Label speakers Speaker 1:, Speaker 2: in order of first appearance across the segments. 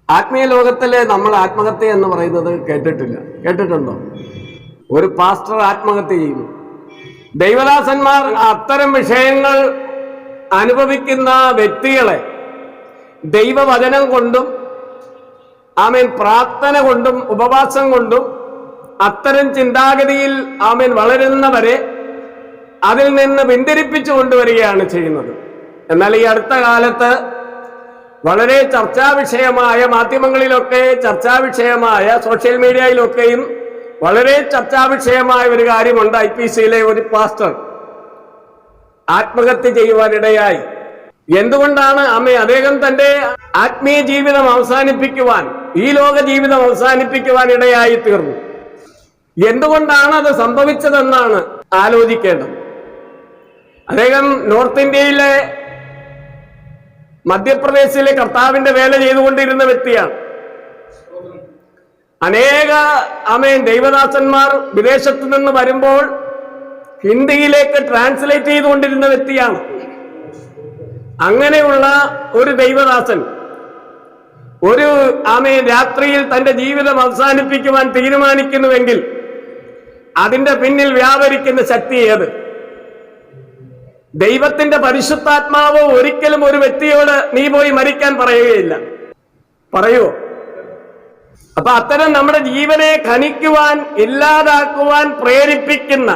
Speaker 1: ആത്മീയ ലോകത്തില് നമ്മൾ ആത്മഹത്യ എന്ന് പറയുന്നത് കേട്ടിട്ടുണ്ടോ? ഒരു പാസ്റ്റർ ആത്മഹത്യ ചെയ്യുന്നു. ദൈവദാസന്മാർ അത്തരം വിഷയങ്ങൾ അനുഭവിക്കുന്ന വ്യക്തികളെ ദൈവവചനം കൊണ്ടും പ്രാർത്ഥന കൊണ്ടും ഉപവാസം കൊണ്ടും അത്തരം ചിന്താഗതിയിൽ വളരുന്നവരെ അതിൽ നിന്ന് പിന്തിരിപ്പിച്ചു കൊണ്ടുവരികയാണ് ചെയ്യുന്നത്. എന്നാൽ ഈ അടുത്ത കാലത്ത് വളരെ ചർച്ചാ വിഷയമായ, മാധ്യമങ്ങളിലൊക്കെ ചർച്ചാ വിഷയമായ, സോഷ്യൽ മീഡിയയിലൊക്കെയും വളരെ ചർച്ചാ വിഷയമായ ഒരു കാര്യമുണ്ട്. IPCയിലെ ഒരു പാസ്റ്റർ ആത്മഹത്യ ചെയ്യുവാനിടയായി. എന്തുകൊണ്ടാണ് അദ്ദേഹം തന്റെ ആത്മീയ ജീവിതം അവസാനിപ്പിക്കുവാൻ, ഈ ലോക ജീവിതം അവസാനിപ്പിക്കുവാൻ ഇടയായി തീർന്നു? എന്തുകൊണ്ടാണ് അത് സംഭവിച്ചതെന്നാണ് ആലോചിക്കേണ്ടത്. അദ്ദേഹം നോർത്ത് ഇന്ത്യയിലെ മധ്യപ്രദേശിലെ കർത്താവിന്റെ വേല ചെയ്തുകൊണ്ടിരുന്ന വ്യക്തിയാണ്. അനേക ദൈവദാസന്മാർ വിദേശത്തു നിന്ന് വരുമ്പോൾ ഹിന്ദിയിലേക്ക് ട്രാൻസ്ലേറ്റ് ചെയ്തുകൊണ്ടിരുന്ന വ്യക്തിയാണ്. അങ്ങനെയുള്ള ഒരു ദൈവദാസൻ ഒരു രാത്രിയിൽ തന്റെ ജീവിതം അവസാനിപ്പിക്കുവാൻ തീരുമാനിക്കുന്നുവെങ്കിൽ അതിന്റെ പിന്നിൽ വ്യാപരിക്കുന്ന ശക്തി ഏത്? ദൈവത്തിന്റെ പരിശുദ്ധാത്മാവ് ഒരിക്കലും ഒരു വ്യക്തിയോട് നീ പോയി മരിക്കാൻ പറയുകയില്ല. പറയുവോ? അപ്പൊ അത്തരം നമ്മുടെ ജീവനെ ഖനിക്കുവാൻ, ഇല്ലാതാക്കുവാൻ പ്രേരിപ്പിക്കുന്ന,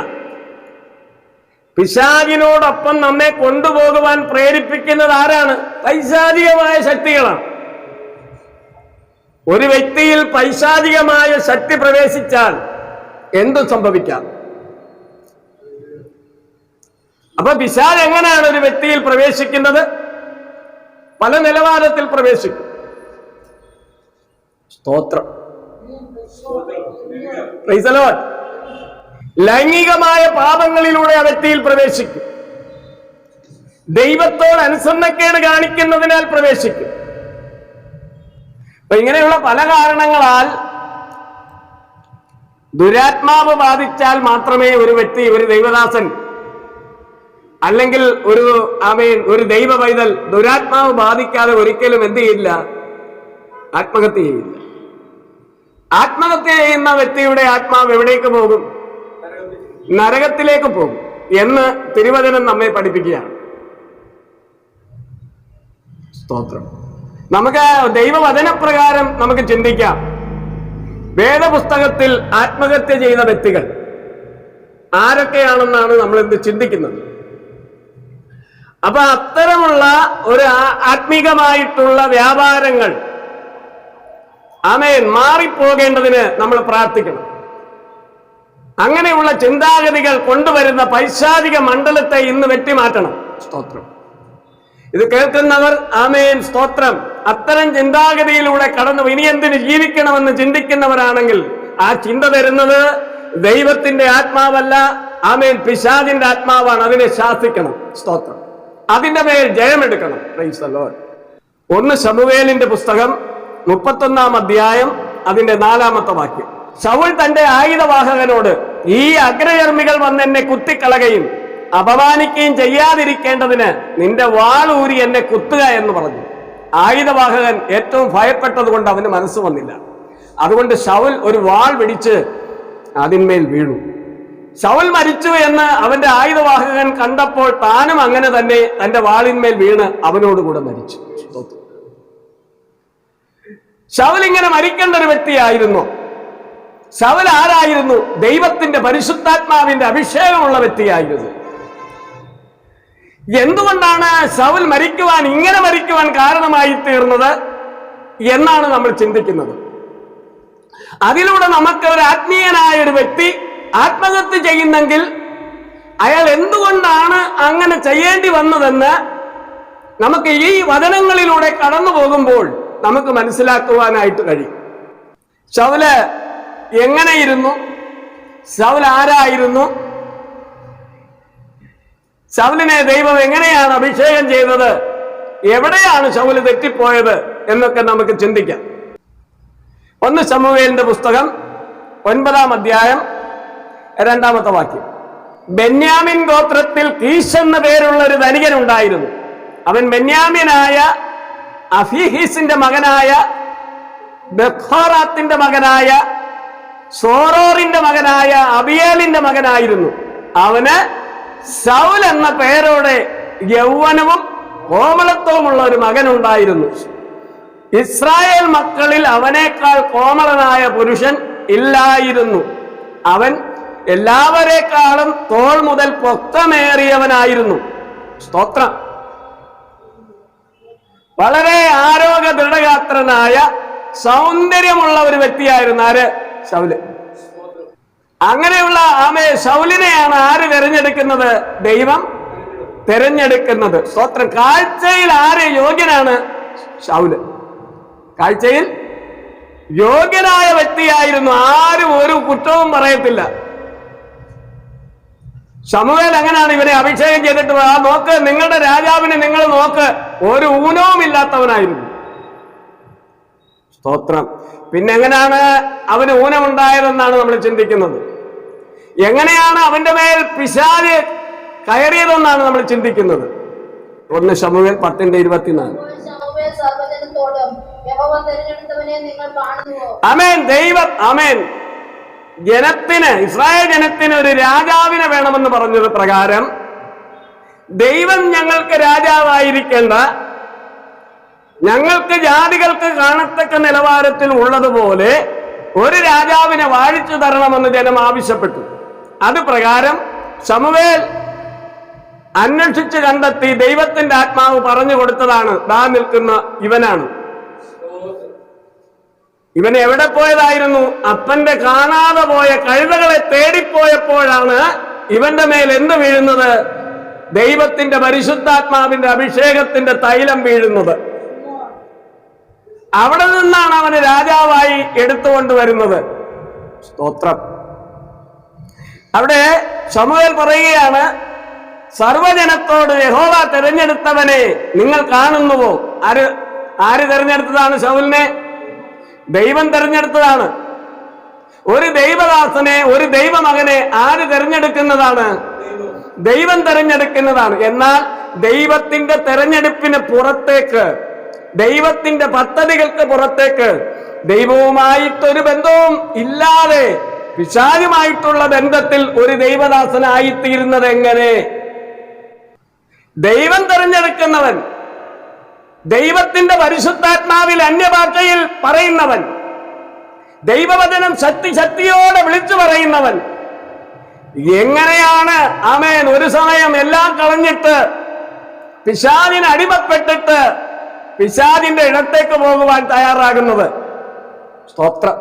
Speaker 1: പിശാചിനോടൊപ്പം നമ്മെ കൊണ്ടുപോകുവാൻ പ്രേരിപ്പിക്കുന്നത് ആരാണ്? പൈശാചികമായ ശക്തികളാണ്. ഒരു വ്യക്തിയിൽ പൈശാചികമായ ശക്തി പ്രവേശിച്ചാൽ എന്തു സംഭവിക്കാം? അപ്പൊ പിശാച് എങ്ങനെയാണ് ഒരു വ്യക്തിയിൽ പ്രവേശിക്കുന്നത്? പല നിലവാരത്തിൽ പ്രവേശിക്കും. സ്തോത്രം. Praise the Lord. ലൈംഗികമായ പാപങ്ങളിലൂടെ ആ വ്യക്തിയിൽ പ്രവേശിക്കും. ദൈവത്തോട് അനുസരണക്കേട് കാണിക്കുന്നതിനാൽ പ്രവേശിക്കും. അപ്പൊ ഇങ്ങനെയുള്ള പല കാരണങ്ങളാൽ ദുരാത്മാവ് ബാധിച്ചാൽ മാത്രമേ ഒരു വ്യക്തി, ഒരു ദൈവദാസൻ അല്ലെങ്കിൽ ഒരു ദൈവ പൈതൽ ദുരാത്മാവ് ബാധിക്കാതെ ഒരിക്കലും എന്ത് ചെയ്യില്ല? ആത്മഹത്യ ചെയ്യില്ല. ആത്മഹത്യ ചെയ്യുന്ന വ്യക്തിയുടെ ആത്മാവ് എവിടേക്ക് പോകും? നരകത്തിലേക്ക് പോകും എന്ന് തിരുവചനം നമ്മെ പഠിപ്പിക്കുകയാണ്. സ്തോത്രം. നമുക്ക് ദൈവവചനപ്രകാരം നമുക്ക് ചിന്തിക്കാം. വേദപുസ്തകത്തിൽ ആത്മഹത്യ ചെയ്ത വ്യക്തികൾ ആരൊക്കെയാണെന്നാണ് നമ്മൾ എന്ത് ചിന്തിക്കുന്നത്. അപ്പൊ അത്തരമുള്ള ഒരു ആത്മീകമായിട്ടുള്ള വ്യാപാരങ്ങൾ മാറിപ്പോകേണ്ടതിന് നമ്മൾ പ്രാർത്ഥിക്കണം. അങ്ങനെയുള്ള ചിന്താഗതികൾ കൊണ്ടുവരുന്ന പൈശാചിക മണ്ഡലത്തെ ഇന്ന് വെട്ടിമാറ്റണം. സ്തോത്രം. ഇത് കേൾക്കുന്നവർ സ്തോത്രം, അത്തരം ചിന്താഗതിയിലൂടെ കടന്നു ഇനി എന്തിന് ജീവിക്കണമെന്ന് ചിന്തിക്കുന്നവരാണെങ്കിൽ ആ ചിന്ത തരുന്നത് ദൈവത്തിന്റെ ആത്മാവല്ല, പിശാചിന്റെ ആത്മാവാണ്. അതിനെ ശാസിക്കണം. സ്തോത്രം. അതിന്റെ മേൽ ജയമെടുക്കണം. Praise the Lord. 1 ശമൂവേലിന്റെ പുസ്തകം 31-ാം അധ്യായം അതിന്റെ 4-ാമത്തെ വാക്യം. ശൗൽ തന്റെ ആയുധവാഹകനോട്, ഈ അഗ്രചർമ്മികൾ വന്ന് എന്നെ കുത്തിക്കളകയും അപമാനിക്കുകയും ചെയ്യാതിരിക്കേണ്ടതിന് നിന്റെ വാളൂരി എന്നെ കുത്തുക എന്ന് പറഞ്ഞു. ആയുധവാഹകൻ ഏറ്റവും ഭയപ്പെട്ടത് കൊണ്ട് അവന് മനസ്സ് വന്നില്ല. അതുകൊണ്ട് ശൗൽ ഒരു വാൾ പിടിച്ച് അതിന്മേൽ വീണു. ശൗൽ മരിച്ചു എന്ന് അവന്റെ ആയുധവാഹകൻ കണ്ടപ്പോൾ താനും അങ്ങനെ തന്നെ തന്റെ വാളിന്മേൽ വീണ് അവനോടുകൂടെ മരിച്ചു. ശൗൽ ഇങ്ങനെ മരിക്കേണ്ട ഒരു വ്യക്തിയായിരുന്നു. ശൗൽ ആരായിരുന്നു? ദൈവത്തിന്റെ പരിശുദ്ധാത്മാവിന്റെ അഭിഷേകമുള്ള വ്യക്തിയായിരുന്നു. എന്തുകൊണ്ടാണ് ശൗൽ ഇങ്ങനെ മരിക്കുവാൻ കാരണമായി തീർന്നത് എന്നാണ് നമ്മൾ ചിന്തിക്കുന്നത്. അതിലൂടെ നമുക്ക് ഒരു ആത്മീയനായ ഒരു വ്യക്തി ആത്മഹത്യ ചെയ്യുന്നെങ്കിൽ അയാൾ എന്തുകൊണ്ടാണ് അങ്ങനെ ചെയ്യേണ്ടി വന്നതെന്ന് നമുക്ക് ഈ വചനങ്ങളിലൂടെ കടന്നു പോകുമ്പോൾ നമുക്ക് മനസ്സിലാക്കുവാനായിട്ട് കഴിയും. ശൗല് എങ്ങനെയിരുന്നു? ശൗൽ ആരായിരുന്നു? ശൗലിനെ ദൈവം എങ്ങനെയാണ് അഭിഷേകം ചെയ്തത്? എവിടെയാണ് ശൗല് തെറ്റിപ്പോയത് എന്നൊക്കെ നമുക്ക് ചിന്തിക്കാം. 1 ശമൂവേലിന്റെ പുസ്തകം 9-ാം അധ്യായം 2-ാമത്തെ വാക്യം. ബെന്യാമിൻ ഗോത്രത്തിൽ കീശ് എന്ന പേരുള്ള ഒരു ധനികൻ ഉണ്ടായിരുന്നു. അവൻ ബെന്യാമിനായ അഫീഹീസിന്റെ മകനായ ബെഖോറാത്തിന്റെ മകനായ സോറോറിന്റെ മകനായ അബിയേലിന്റെ മകനായിരുന്നു. അവന് ശൗൽ എന്ന പേരോടെ യൗവനവും കോമളത്വമുള്ള ഒരു മകനുണ്ടായിരുന്നു. ഇസ്രായേൽ മക്കളിൽ അവനേക്കാൾ കോമളനായ പുരുഷൻ ഇല്ലായിരുന്നു. അവൻ എല്ലാവരെക്കാളും തോൾ മുതൽ പൊക്കമേറിയവനായിരുന്നു. സ്തോത്രം. വളരെ ആരോഗ്യ ദൃഢഗാത്രനായ സൗന്ദര്യമുള്ള ഒരു വ്യക്തിയായിരുന്നു ആര്? ശൗല്. അങ്ങനെയുള്ള ശൗലിനെയാണ് ആര് തിരഞ്ഞെടുക്കുന്നത്? ദൈവം തിരഞ്ഞെടുക്കുന്നത്. സ്തോത്രം. കാഴ്ചയിൽ ആര് യോഗ്യനാണ്? ശൗല്. കാഴ്ചയിൽ യോഗ്യനായ വ്യക്തിയായിരുന്നു. ആരും ഒരു കുറ്റവും പറയത്തില്ല. ശമൂവേൽ അങ്ങനെയാണ് ഇവനെ അഭിഷേകം ചെയ്തിട്ട് നോക്ക്, നിങ്ങളുടെ രാജാവിനെ നിങ്ങൾ നോക്ക്, ഒരു ഊനവും ഇല്ലാത്തവനായിരുന്നു. സ്തോത്രം. പിന്നെ എങ്ങനെയാണ് അവന് ഊനമുണ്ടായതെന്നാണ് നമ്മൾ ചിന്തിക്കുന്നത്. എങ്ങനെയാണ് അവന്റെ മേൽ പിശാച് കയറിയതെന്നാണ് നമ്മൾ ചിന്തിക്കുന്നത്. 1 ശമൂവേൽ 10:24. ആമേൻ. ദൈവം ആമേൻ ജനത്തിന്, ഇസ്രായേൽ ജനത്തിന് ഒരു രാജാവിനെ വേണമെന്ന് പറഞ്ഞത് പ്രകാരം ദൈവം ഞങ്ങൾക്ക് രാജാവായിരിക്കേണ്ട, ഞങ്ങൾക്ക് ജാതികൾക്ക് കാണത്തക്ക നിലവാരത്തിൽ ഉള്ളതുപോലെ ഒരു രാജാവിനെ വാഴിച്ചു തരണമെന്ന് ജനം ആവശ്യപ്പെട്ടു. അത് പ്രകാരം ശമൂവേൽ അന്വേഷിച്ച് കണ്ടെത്തി ദൈവത്തിന്റെ ആത്മാവ് പറഞ്ഞു കൊടുത്തതാണ് ദാ നിൽക്കുന്ന ഇവനാണ്. ഇവൻ എവിടെ പോയതായിരുന്നു? അപ്പന്റെ കാണാതെ പോയ കഴുതകളെ തേടിപ്പോയപ്പോഴാണ് ഇവന്റെ മേൽ എന്ത് വീഴുന്നത്? ദൈവത്തിന്റെ പരിശുദ്ധാത്മാവിന്റെ അഭിഷേകത്തിന്റെ തൈലം വീഴുന്നത്. അവിടെ നിന്നാണ് അവന് രാജാവായി എടുത്തുകൊണ്ടുവരുന്നത്. സ്തോത്രം. അവിടെ ശമൂവേൽ പറയുകയാണ്, സർവജനത്തോട് യഹോവ തിരഞ്ഞെടുത്തവനെ നിങ്ങൾ കാണുന്നുവോ? ആര് തിരഞ്ഞെടുത്തതാണ് ശൗലിനെ? ദൈവം തിരഞ്ഞെടുത്തതാണ്. ഒരു ദൈവദാസനെ, ഒരു ദൈവമകനെ ആര് തിരഞ്ഞെടുക്കുന്നതാണ്? ദൈവം തിരഞ്ഞെടുക്കുന്നതാണ്. എന്നാൽ ദൈവത്തിന്റെ തെരഞ്ഞെടുപ്പിന് പുറത്തേക്ക്, ദൈവത്തിന്റെ പദ്ധതികൾക്ക് പുറത്തേക്ക്, ദൈവവുമായിട്ടൊരു ബന്ധവും ഇല്ലാതെ പിശാചുമായിട്ടുള്ള ബന്ധത്തിൽ ഒരു ദൈവദാസനായിത്തീരുന്നത് എങ്ങനെ? ദൈവം തിരഞ്ഞെടുക്കുന്നവൻ, ദൈവത്തിന്റെ പരിശുദ്ധാത്മാവിൽ അന്യഭാഷയിൽ പറയുന്നവൻ, ദൈവവചനം ശക്തിയോടെ വിളിച്ചു പറയുന്നവൻ എങ്ങനെയാണ് ആമേൻ ഒരു സമയം എല്ലാം കളഞ്ഞിട്ട് പിശാചിന് അടിമപ്പെട്ടിട്ട് പിശാചിന്റെ ഇടത്തേക്ക് പോകുവാൻ തയ്യാറാകുന്നത്? സ്തോത്രം.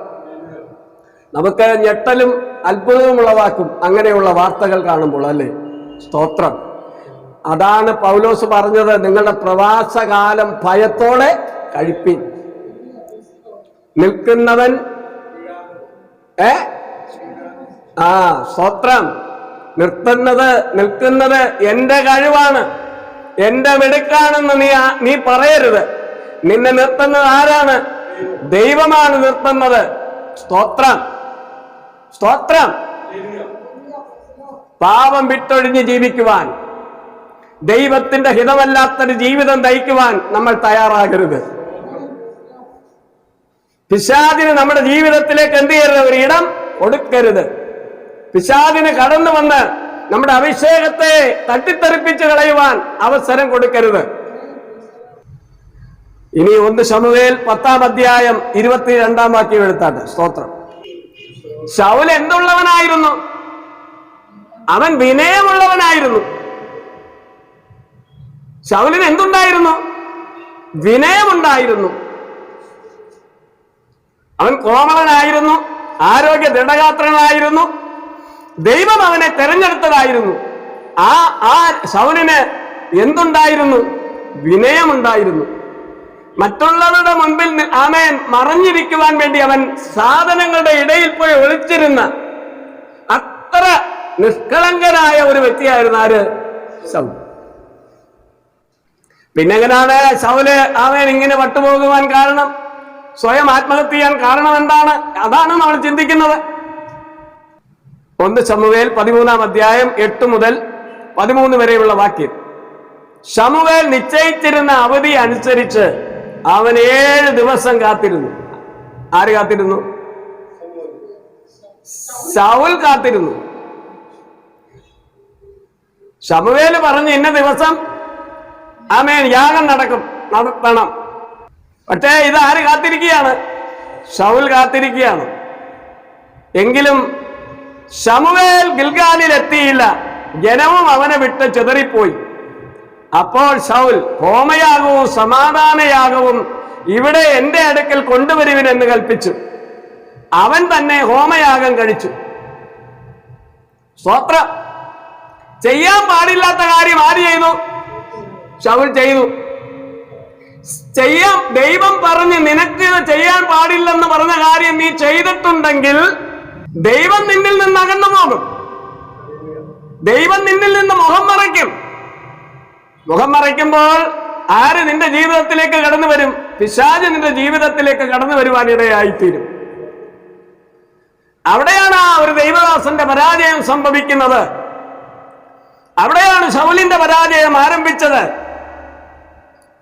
Speaker 1: നമുക്ക് ഞെട്ടലും അത്ഭുതവും ഉളവാക്കും അങ്ങനെയുള്ള വാർത്തകൾ കാണുമ്പോൾ, അല്ലേ? സ്തോത്രം. അതാണ് പൗലോസ് പറഞ്ഞത്, നിങ്ങളുടെ പ്രവാസകാലം ഭയത്തോടെ കഴിപ്പിൻ. നിൽക്കുന്നവൻ സ്തോത്രം. നിൽക്കുന്നത് എന്റെ കഴിവാണ്, എന്റെ മിടുക്കാണെന്ന് നീ പറയരുത്. നിന്നെ നിർത്തുന്നത് ആരാണ്? ദൈവമാണ് നിർത്തുന്നത്. സ്തോത്രം. സ്തോത്രം. പാപം വിട്ടൊഴിഞ്ഞ് ജീവിക്കുവാൻ, ദൈവത്തിന്റെ ഹിതമല്ലാത്തൊരു ജീവിതം നയിക്കുവാൻ നമ്മൾ തയ്യാറാകരുത്. പിശാചിന് നമ്മുടെ ജീവിതത്തിലേക്ക് എന്ത് ചെയ്യരുത്? ഒരു ഇടം കൊടുക്കരുത്. പിശാചിന് കടന്നു വന്ന് നമ്മുടെ അഭിഷേകത്തെ തട്ടിത്തെറിപ്പിച്ച് കളയുവാൻ അവസരം കൊടുക്കരുത്. ഇനി 1 ശമൂവേൽ 10:22 വാക്യം എടുത്താട്ടെ. സ്തോത്രം. ശൗൽ എന്തുള്ളവനായിരുന്നു? അവൻ വിനയമുള്ളവനായിരുന്നു. ശൗലിന് എന്തുണ്ടായിരുന്നു? വിനയമുണ്ടായിരുന്നു. അവൻ കോമളനായിരുന്നു, ആരോഗ്യ ദൃഢഗാത്രനായിരുന്നു, ദൈവം അവനെ തെരഞ്ഞെടുത്തതായിരുന്നു. ആ ശൗലിന് എന്തുണ്ടായിരുന്നു? വിനയമുണ്ടായിരുന്നു. മറ്റുള്ളവരുടെ മുൻപിൽ ആമേൻ മറഞ്ഞിരിക്കുവാൻ വേണ്ടി അവൻ സാധനങ്ങളുടെ ഇടയിൽ പോയി ഒളിച്ചിരുന്ന അത്ര നിഷ്കളങ്കനായ ഒരു വ്യക്തിയായിരുന്നു ആര്? ശൗൽ. പിന്നെ എങ്ങനെയാണ് ശൗല് ആമേൻ ഇങ്ങനെ വട്ടുപോകുവാൻ കാരണം? സ്വയം ആത്മഹത്യ ചെയ്യാൻ കാരണം എന്താണ്? അതാണ് നമ്മൾ ചിന്തിക്കുന്നത്. 1 ശമൂവേൽ 13-ാം അധ്യായം 8 മുതൽ 13 വരെയുള്ള വാക്യം. ശമൂവേൽ നിശ്ചയിച്ചിരുന്ന അവധി അനുസരിച്ച് അവൻ 7 ദിവസം കാത്തിരുന്നു. ആര് കാത്തിരുന്നു? ശൗൽ കാത്തിരുന്നു. ശമൂവേല് പറഞ്ഞു ഇന്ന ദിവസം ആമേൻ യാഗം നടത്തണം. പക്ഷേ ഇത് ആര് കാത്തിരിക്കുകയാണ്? ശൗൽ കാത്തിരിക്കുകയാണ്. എങ്കിലും ശമൂവേൽ ഗിൽഗാലിൽ എത്തിയില്ല. ജനവും അവനെ വിട്ട് ചിതറിപ്പോയി. അപ്പോൾ ശൗൽ ഹോമയാഗവും സമാധാനയാഗവും ഇവിടെ എന്റെ അടുക്കൽ കൊണ്ടുവരുവിനെന്ന് കൽപ്പിച്ചു. അവൻ തന്നെ ഹോമയാഗം കഴിച്ചു. സ്തോത്രം. ചെയ്യാൻ പാടില്ലാത്ത കാര്യം ആര് ചെയ്തു? ശൗൽ ചെയ്തു. ദൈവം പറഞ്ഞ് നിനക്ക് ഇത് ചെയ്യാൻ പാടില്ലെന്ന് പറഞ്ഞ കാര്യം നീ ചെയ്തിട്ടുണ്ടെങ്കിൽ ദൈവം നിന്നിൽ നിന്ന് അകന്നു പോകും. ദൈവം നിന്നിൽ നിന്ന് മുഖം മറയ്ക്കും. മുഖം മറയ്ക്കുമ്പോൾ ആര് നിന്റെ ജീവിതത്തിലേക്ക് കടന്നു വരും? പിശാച് നിന്റെ ജീവിതത്തിലേക്ക് കടന്നു വരുവാൻ ഇടയായിത്തീരും. അവിടെയാണ് ആ ഒരു ദൈവദാസന്റെ പരാജയം സംഭവിക്കുന്നത്. അവിടെയാണ് ശൗലിന്റെ പരാജയം ആരംഭിച്ചത്.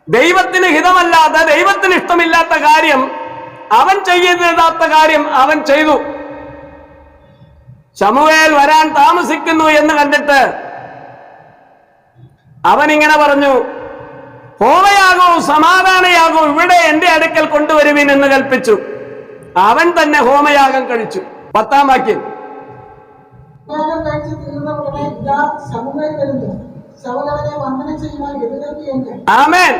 Speaker 1: ദൈവത്തിന് ഹിതമല്ലാത്ത, ദൈവത്തിന് ഇഷ്ടമില്ലാത്ത കാര്യം, അവൻ ചെയ്യരുതാത്ത കാര്യം അവൻ ചെയ്തു. ശമൂവേൽ വരാൻ താമസിക്കുന്നു എന്ന് കണ്ടിട്ട് അവൻ ഇങ്ങനെ പറഞ്ഞു, ഹോമയാഗവും സമാധാനയാഗവും ഇവിടെ എന്റെ അടുക്കൽ കൊണ്ടുവരുവിൻ എന്ന് കൽപ്പിച്ചു. അവൻ തന്നെ ഹോമയാഗം കഴിച്ചു. 10-ാം വാക്യം. ആമേൻ.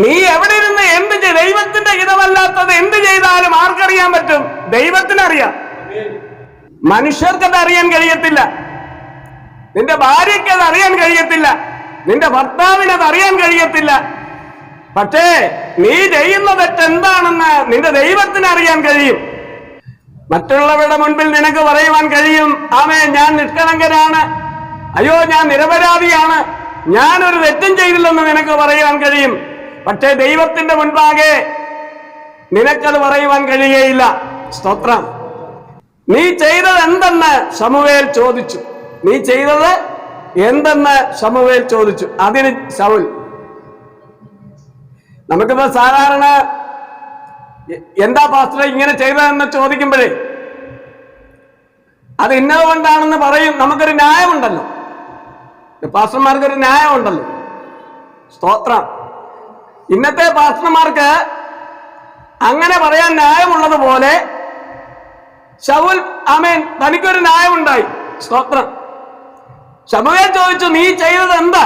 Speaker 1: നീ എവിടെ ഇരുന്ന് എന്ത് ദൈവത്തിന്റെ ഹിതമല്ലാത്തത് എന്ത് ചെയ്താലും ആർക്കറിയാൻ പറ്റും? ദൈവത്തിനറിയാം. മനുഷ്യർക്കത് അറിയാൻ കഴിയത്തില്ല. നിന്റെ ഭാര്യയ്ക്ക് അത് അറിയാൻ കഴിയത്തില്ല. നിന്റെ ഭർത്താവിന് അത് അറിയാൻ കഴിയത്തില്ല. പക്ഷേ നീ ചെയ്യുന്ന തെറ്റെന്താണെന്ന് നിന്റെ ദൈവത്തിന് അറിയാൻ കഴിയും. മറ്റുള്ളവരുടെ മുൻപിൽ നിനക്ക് പറയുവാൻ കഴിയും, ആമേൻ ഞാൻ നിഷ്കളങ്കനാണ്, അയ്യോ ഞാൻ നിരപരാധിയാണ്, ഞാൻ ഒരു തെറ്റും ചെയ്തില്ലെന്ന് നിനക്ക് പറയുവാൻ കഴിയും. പക്ഷേ ദൈവത്തിന്റെ മുൻപാകെ നിനക്കത് പറയുവാൻ കഴിയുകയില്ല. സ്തോത്രം. നീ ചെയ്തത് എന്തെന്ന് ശമൂവേൽ ചോദിച്ചു. നീ ചെയ്തത് എന്തെന്ന് ശമൂവേൽ ചോദിച്ചു. അതിന് ശൗൽ, നമുക്കിപ്പോ സാധാരണ എന്താ പാസ്റ്റർ ഇങ്ങനെ ചെയ്തതെന്ന് ചോദിക്കുമ്പോഴേ അത് ഇന്നത് കൊണ്ടാണെന്ന് പറയും. നമുക്കൊരു ന്യായമുണ്ടല്ലോ, പാസ്റ്റർമാർക്കൊരു ന്യായമുണ്ടല്ലോ. സ്തോത്രം. ഇന്നത്തെ പാസ്റ്റർമാർക്ക് അങ്ങനെ പറയാൻ ന്യായമുള്ളതുപോലെ ശൗൽ ആമേൻ തനിക്കൊരു ന്യായമുണ്ടായി. സ്തോത്രം. ശമൂവേൽ ചോദിച്ചു നീ ചെയ്തത് എന്താ?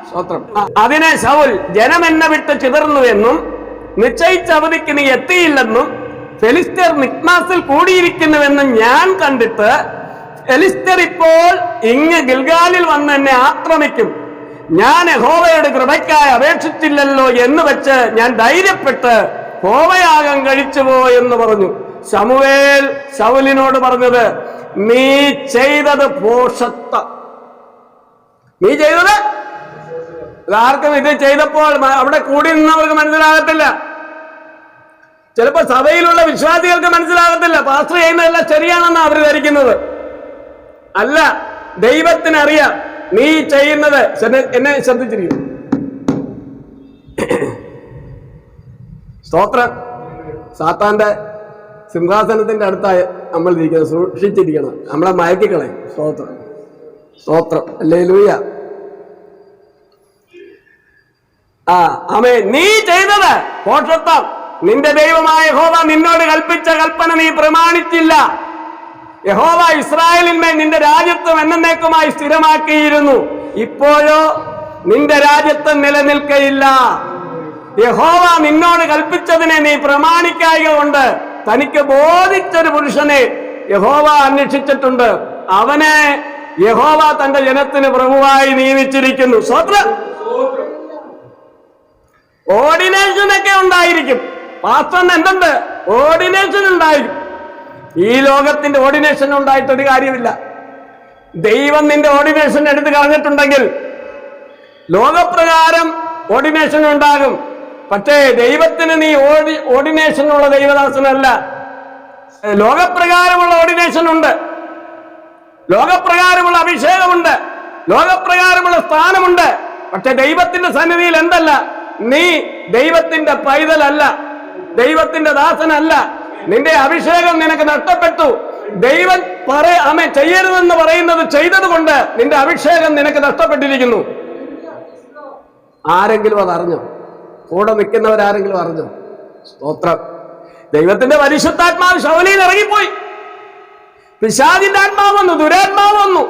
Speaker 1: സ്തോത്രം. അതിനെ ശൗൽ, ജനം എന്നെ വിട്ട് ചിതർന്നുവെന്നും നിശ്ചയിച്ച അവധിക്ക് നീ എത്തിയില്ലെന്നും ഫെലിസ്ത്യർ മിക്മാസിൽ കൂടിയിരിക്കുന്നുവെന്നും ഞാൻ കണ്ടിട്ട് ഫെലിസ്ത്യർ ഇപ്പോൾ ഇങ്ങ് ഗിൽഗാലിൽ വന്ന് എന്നെ ആക്രമിക്കും. ഞാൻ യഹോവയുടെ കൃപയ്ക്കായി അപേക്ഷിച്ചില്ലല്ലോ എന്ന് വെച്ച് ഞാൻ ധൈര്യപ്പെട്ട് ഹോമയാഗം കഴിച്ചുപോ എന്ന് പറഞ്ഞു. ശമൂവേൽ ശൗലിനോട് പറഞ്ഞത്, നീ ചെയ്തത് ഭോഷത്വം. നീ ചെയ്തത് ആർക്കും ഇത് ചെയ്തപ്പോൾ അവിടെ കൂടി നിന്നവർക്ക് മനസ്സിലാകത്തില്ല. ചിലപ്പോൾ സഭയിലുള്ള വിശ്വാസികൾക്ക് മനസ്സിലാകത്തില്ല. പാസ്റ്റർ ചെയ്യുന്നതെല്ലാം ശരിയാണെന്നാണ് അവർ ധരിക്കുന്നത്. അല്ല, ദൈവത്തിനറിയാം നീ ചെയ്യുന്നത്. എന്നെ ശ്രദ്ധിച്ചിരിക്കും. സ്തോത്രം. സാത്താന്റെ സിംഹാസനത്തിന്റെ അടുത്തായി നമ്മൾ ഇരിക്കുന്നത്. സൂക്ഷിച്ചിരിക്കണം, നമ്മളെ മയക്കിക്കളയും. സ്തോത്രം. സ്തോത്രം. ഹല്ലേലൂയ. ആമേൻ. നീ ചെയ്തത് ഭോഷത്വം. നിന്റെ ദൈവമായ യഹോവ നിന്നോട് കൽപ്പിച്ച കൽപ്പന നീ പ്രമാണിച്ചില്ല. യഹോവ ഇസ്രായേലിന്മേൽ നിന്റെ രാജ്യത്വം എന്നേക്കുമായി സ്ഥിരമാക്കിയിരുന്നു. ഇപ്പോഴോ നിന്റെ രാജ്യത്വം നിലനിൽക്കയില്ല. യഹോവ നിന്നോട് കൽപ്പിച്ചതിനെ നീ പ്രമാണിക്കായക കൊണ്ട് തനിക്ക് ബോധിച്ചൊരു പുരുഷനെ യഹോവ അന്വേഷിച്ചിട്ടുണ്ട്. അവനെ യഹോവ തന്റെ ജനത്തിന് പ്രഭുവായി നിയമിച്ചിരിക്കുന്നു. സ്തോത്രം. ഓർഡിനേഷനൊക്കെ ഉണ്ടായിരിക്കും. പാസ്റ്ററിന് എന്തുണ്ട്? ഓർഡിനേഷൻ ഉണ്ടായിരിക്കും. ഈ ലോകത്തിന്റെ ഓർഡിനേഷൻ ഉണ്ടായിട്ടൊരു കാര്യമില്ല. ദൈവം നിന്റെ ഓർഡിനേഷൻ എടുത്ത് കളഞ്ഞിട്ടുണ്ടെങ്കിൽ ലോകപ്രകാരം ഓർഡിനേഷൻ ഉണ്ടാകും. പക്ഷേ ദൈവത്തിന് നീ ഓർഡിനേഷനുള്ള ദൈവദാസനല്ല. ലോകപ്രകാരമുള്ള ഓർഡിനേഷൻ ഉണ്ട്. ലോകപ്രകാരമുള്ള അഭിഷേകമുണ്ട്, ലോകപ്രകാരമുള്ള സ്ഥാനമുണ്ട്. പക്ഷെ ദൈവത്തിന്റെ സന്നിധിയിൽ എന്തല്ല? നീ ദൈവത്തിന്റെ പൈതലല്ല, ദൈവത്തിന്റെ ദാസനല്ല. നിന്റെ അഭിഷേകം നിനക്ക് നഷ്ടപ്പെട്ടു. ദൈവം ചെയ്യരുതെന്ന് പറയുന്നത് ചെയ്തത് കൊണ്ട് നിന്റെ അഭിഷേകം നിനക്ക് നഷ്ടപ്പെട്ടിരിക്കുന്നു. ആരെങ്കിലും അതറിഞ്ഞോ? കൂടെ നിൽക്കുന്നവരാരെങ്കിലും അറിഞ്ഞോ? സ്തോത്രം. ദൈവത്തിന്റെ പരിശുദ്ധാത്മാവ് ശൗലിയിൽ ഇറങ്ങിപ്പോയി. പിശാചിന്റെ ആത്മാവ് വന്നു, ദുരാത്മാവ് വന്നു.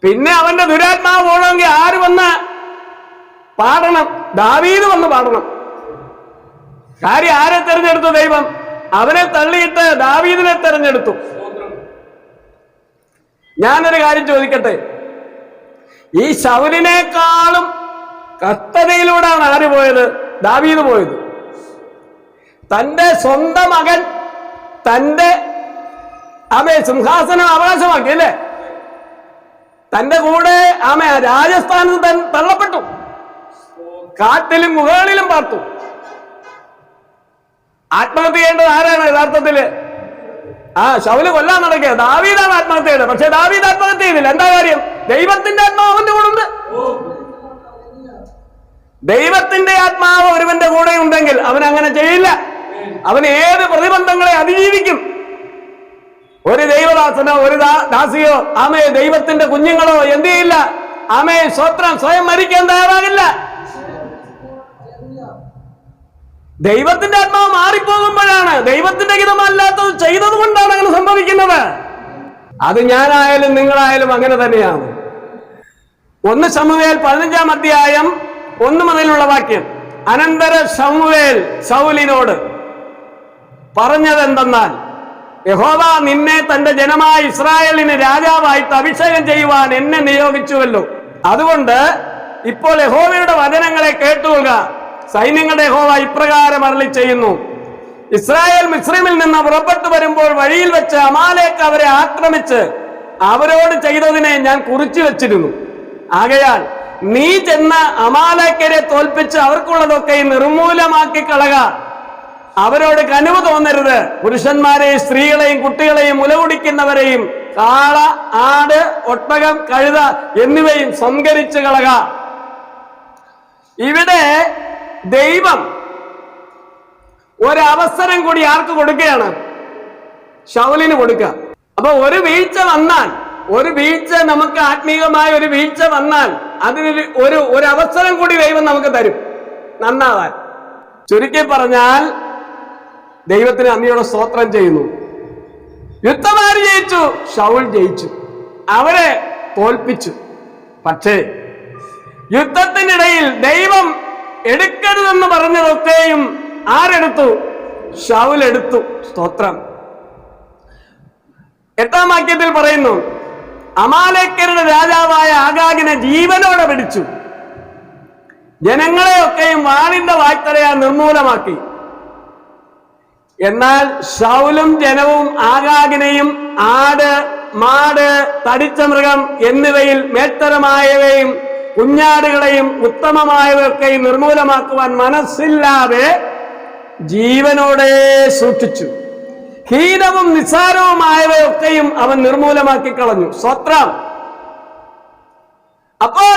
Speaker 1: പിന്നെ അവന്റെ ദുരാത്മാവ് പോകണമെങ്കിൽ ആര് വന്ന് പാടണം? ദാവീദ് വന്ന് പാടണം. കാര്യം ആരെ തെരഞ്ഞെടുത്തു? ദൈവം. അവനെ തള്ളിയിട്ട് ദാവീദിനെ തെരഞ്ഞെടുത്തു. ഞാനൊരു കാര്യം ചോദിക്കട്ടെ, ഈ ശൗലിനേക്കാളും കഷ്ടതയിലൂടെയാണ് ആര് പോയത്? ദാവീദ് പോയത്. തന്റെ സ്വന്തം മകൻ തന്റെ സിംഹാസനം അവകാശമാക്കി അല്ലേ? തന്റെ കൂടെ രാജസ്ഥാനിൽ തള്ളപ്പെട്ടു, കാട്ടിലും ഗുഹകളിലും പാർത്തു. ആത്മഹത്യ ചെയ്യേണ്ടത് ആരാണ് യഥാർത്ഥത്തില്? ശൗല് കൊല്ലാൻ നടക്കുക ദാവീദാണ് ആത്മഹത്യ ചെയ്തത്. പക്ഷെ ദാവീദ് ആത്മഹത്യ ചെയ്തില്ല. എന്താ കാര്യം? ദൈവത്തിന്റെ ആത്മാവ് അവന്റെ കൂടെ ഉണ്ട്. ദൈവത്തിന്റെ ആത്മാവ് ഒരുവന്റെ കൂടെ ഉണ്ടെങ്കിൽ അവൻ അങ്ങനെ ചെയ്യില്ല. അവൻ ഏത് പ്രതിബന്ധങ്ങളെ അതിജീവിക്കും. ഒരു ദൈവദാസനോ ഒരു ദാസിയോ ദൈവത്തിന്റെ കുഞ്ഞുങ്ങളോ എന്ത് ചെയ്യില്ല? സ്വത്രം സ്വയം മരിക്കാൻ തയ്യാറാകില്ല. ദൈവത്തിന്റെ ആത്മാവ് മാറിപ്പോകുമ്പോഴാണ്, ദൈവത്തിന്റെ ഹിതമല്ലാത്തത് ചെയ്തത് കൊണ്ടാണ് അങ്ങനെ സംഭവിക്കുന്നത്. അത് ഞാനായാലും നിങ്ങളായാലും അങ്ങനെ തന്നെയാണ്. 1 ശമൂവേൽ 15-ാം അധ്യായം 1 മുതലുള്ള വാക്യം. അനന്തര ശമൂവേൽ ശൗലിനോട് പറഞ്ഞതെന്തെന്നാൽ, യഹോവ നിന്നെ തന്റെ ജനമായ ഇസ്രായേലിന് രാജാവായിട്ട് അഭിഷേകം ചെയ്യുവാൻ എന്നെ നിയോഗിച്ചുവല്ലോ. അതുകൊണ്ട് ഇപ്പോൾ യഹോവയുടെ വചനങ്ങളെ കേട്ടുകൊള്ളുക. സൈന്യങ്ങളുടെ യഹോവ ഇപ്രകാരം അരുളി ചെയ്യുന്നു, ഇസ്രായേൽ മിസ്രൈമിൽ നിന്ന് പുറപ്പെട്ടു വരുമ്പോൾ വഴിയിൽ വെച്ച് അമാലേക്ക് അവരെ ആക്രമിച്ച് അവരോട് ചെയ്തതിനെ ഞാൻ കുറിച്ചു വെച്ചിരുന്നു. ആകയാൽ നീ ചെന്ന് അമാലേക്കരെ തോൽപ്പിച്ച് അവർക്കുള്ളതൊക്കെ നിർമൂലമാക്കി കളക. അവരോട് കനിവ് തോന്നരുത്. പുരുഷന്മാരെയും സ്ത്രീകളെയും കുട്ടികളെയും മുലകുടിക്കുന്നവരെയും കാള, ആട്, ഒട്ടകം, കഴുത എന്നിവയും സംഹരിച്ചു കളക. ഇവിടെ ദൈവം ഒരവസരം കൂടി ആർക്ക് കൊടുക്കുകയാണ്? ശൗലിന് കൊടുക്കുക. അപ്പൊ ഒരു വീഴ്ച വന്നാൽ, നമുക്ക് ആത്മീയമായ ഒരു വീഴ്ച വന്നാൽ അതിന് ഒരു അവസരം കൂടി ദൈവം നമുക്ക് തരും നന്നാവാൻ. ചുരുക്കി പറഞ്ഞാൽ ദൈവത്തിന് നന്ദിയോടെ സ്തോത്രം ചെയ്യുന്നു. യുദ്ധമാര് ജയിച്ചു? ശൗൽ ജയിച്ചു, അവരെ തോൽപ്പിച്ചു. പക്ഷേ യുദ്ധത്തിനിടയിൽ ദൈവം എടുക്കരുതെന്ന് പറഞ്ഞതൊക്കെയും ആരെടുത്തു? ശൗൽ എടുത്തു. സ്തോത്രം. 8-ാം വാക്യത്തിൽ പറയുന്നു, അമാലേക്കരുടെ രാജാവായ ആഗാഗിനെ ജീവനോടെ പിടിച്ചു, ജനങ്ങളെയൊക്കെയും വാളിന്റെ വായ്ത്തലയാൽ നിർമൂലമാക്കി. എന്നാൽ ശൗലും ജനവും ആഗാഗിനെയും ആട്, മാട്, തടിച്ച മൃഗം എന്നിവയിൽ മേൽത്തരമായവയും കുഞ്ഞാടുകളെയും ഉത്തമമായവയൊക്കെയും നിർമൂലമാക്കുവാൻ മനസ്സില്ലാതെ ജീവനോടെ സൂക്ഷിച്ചു. ഹീനവും നിസ്സാരവുമായവയൊക്കെയും അവൻ നിർമൂലമാക്കി കളഞ്ഞു. സ്തോത്രം. അപ്പോൾ